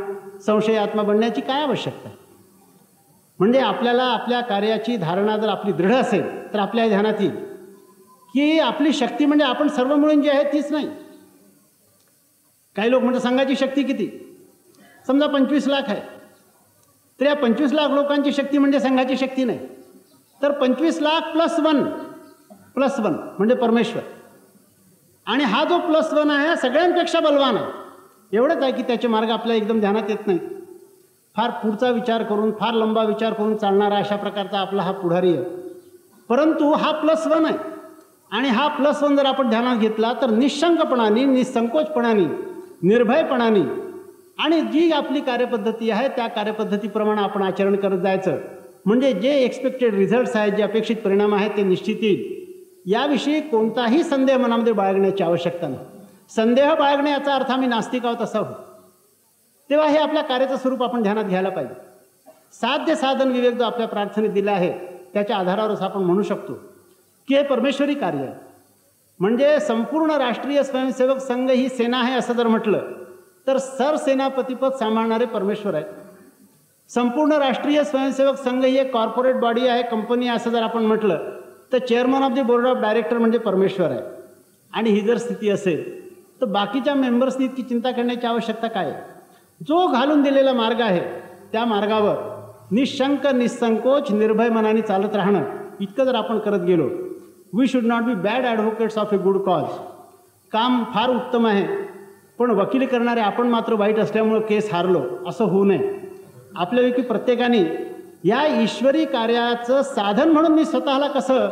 संशयात्मा बनण्याची काय आवश्यकता आहे. म्हणजे आपल्याला आपल्या कार्याची धारणा जर आपली दृढ असेल तर आपल्या ध्यानात येईल की आपली शक्ती म्हणजे आपण सर्व मिळून जी आहे तीच नाही. काही लोक म्हणतात संघाची शक्ती किती, समजा 25 लाख आहे, तर या 25 लाख लोकांची शक्ती म्हणजे संघाची शक्ती नाही, तर 25 लाख +1 म्हणजे परमेश्वर. आणि हा जो +1 आहे हा सगळ्यांपेक्षा बलवान आहे. एवढंच आहे की त्याचे मार्ग आपल्या एकदम ध्यानात येत नाही. फार पुढचा विचार करून, फार लंबा विचार करून चालणारा अशा प्रकारचा आपला हा पुढारी आहे. परंतु हा +1 आहे, आणि हा +1 जर आपण ध्यानात घेतला तर निःशंकपणाने, निसंकोचपणाने, निर्भयपणाने आणि जी आपली कार्यपद्धती आहे त्या कार्यपद्धतीप्रमाणे आपण आचरण करत जायचं. म्हणजे जे एक्सपेक्टेड रिझल्ट्स आहेत, जे अपेक्षित परिणाम आहेत ते निश्चित येईल. याविषयी कोणताही संदेह मनामध्ये बाळगण्याची आवश्यकता नाही. संदेह बाळगणे याचा अर्थ आम्ही नास्तिक आहोत असा होतो. तेव्हा हे आपल्या कार्याचं स्वरूप आपण ध्यानात घ्यायला पाहिजे. साध्य साधन विवेक जो आपल्या प्रार्थनेत दिला आहे त्याच्या आधारावरच आपण म्हणू शकतो की हे परमेश्वरी कार्य आहे. म्हणजे संपूर्ण राष्ट्रीय स्वयंसेवक संघ ही सेना आहे असं जर म्हटलं तर सरसेनापतीपद सांभाळणारे परमेश्वर आहेत. संपूर्ण राष्ट्रीय स्वयंसेवक संघ ही एक कॉर्पोरेट बॉडी आहे, कंपनी आहे असं जर आपण म्हटलं तर chairman of the board of director म्हणजे परमेश्वर आहे. आणि ही जर स्थिती असेल तर बाकीच्या मेंबर्सनी इतकी चिंता करण्याची आवश्यकता काय आहे. जो घालून दिलेला मार्ग आहे त्या मार्गावर निशंक, निसंकोच, निर्भय मनाने चालत राहणं, इतकं जर आपण करत गेलो, we should not be bad advocates of a good cause. काम फार उत्तम आहे, पण वकिली करणारे आपण मात्र वाईट असल्यामुळं केस हारलो असं होऊ नये. आपल्यापैकी प्रत्येकाने या ईश्वरी कार्याचं साधन म्हणून मी स्वतःला कसं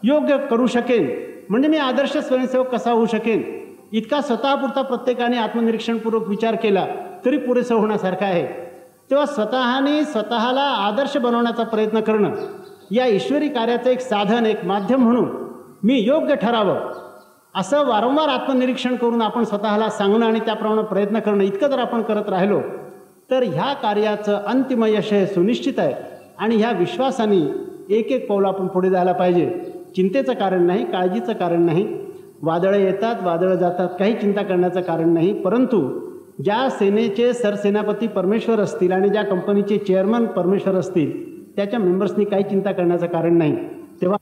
योग्य करू शकेन, म्हणजे मी आदर्श स्वयंसेवक कसा होऊ शकेन, इतका स्वतःपुरता प्रत्येकाने आत्मनिरीक्षणपूर्वक विचार केला तरी पुरेसं होण्यासारखं आहे. तेव्हा स्वतःला आदर्श बनवण्याचा प्रयत्न करणं, या ईश्वरी कार्याचं एक साधन, एक माध्यम म्हणून मी योग्य ठरावं असं वारंवार आत्मनिरीक्षण करून आपण स्वतःला सांगणं आणि त्याप्रमाणे प्रयत्न करणं, इतकं जर आपण करत राहिलो तर ह्या कार्याचं अंतिम यश हे सुनिश्चित आहे. आणि ह्या विश्वासाने एक एक पाऊल आपण पुढे जायला पाहिजे. चिंतेचं कारण नाही, काळजीचं कारण नाही. वादळं येतात, वादळं जातात, काही चिंता करण्याचं कारण नाही. परंतु ज्या सेनेचे सरसेनापती परमेश्वर असतील आणि ज्या कंपनीचे चेअरमन परमेश्वर असतील त्याच्या मेंबर्सनी काही चिंता करण्याचं कारण नाही. तेव्हा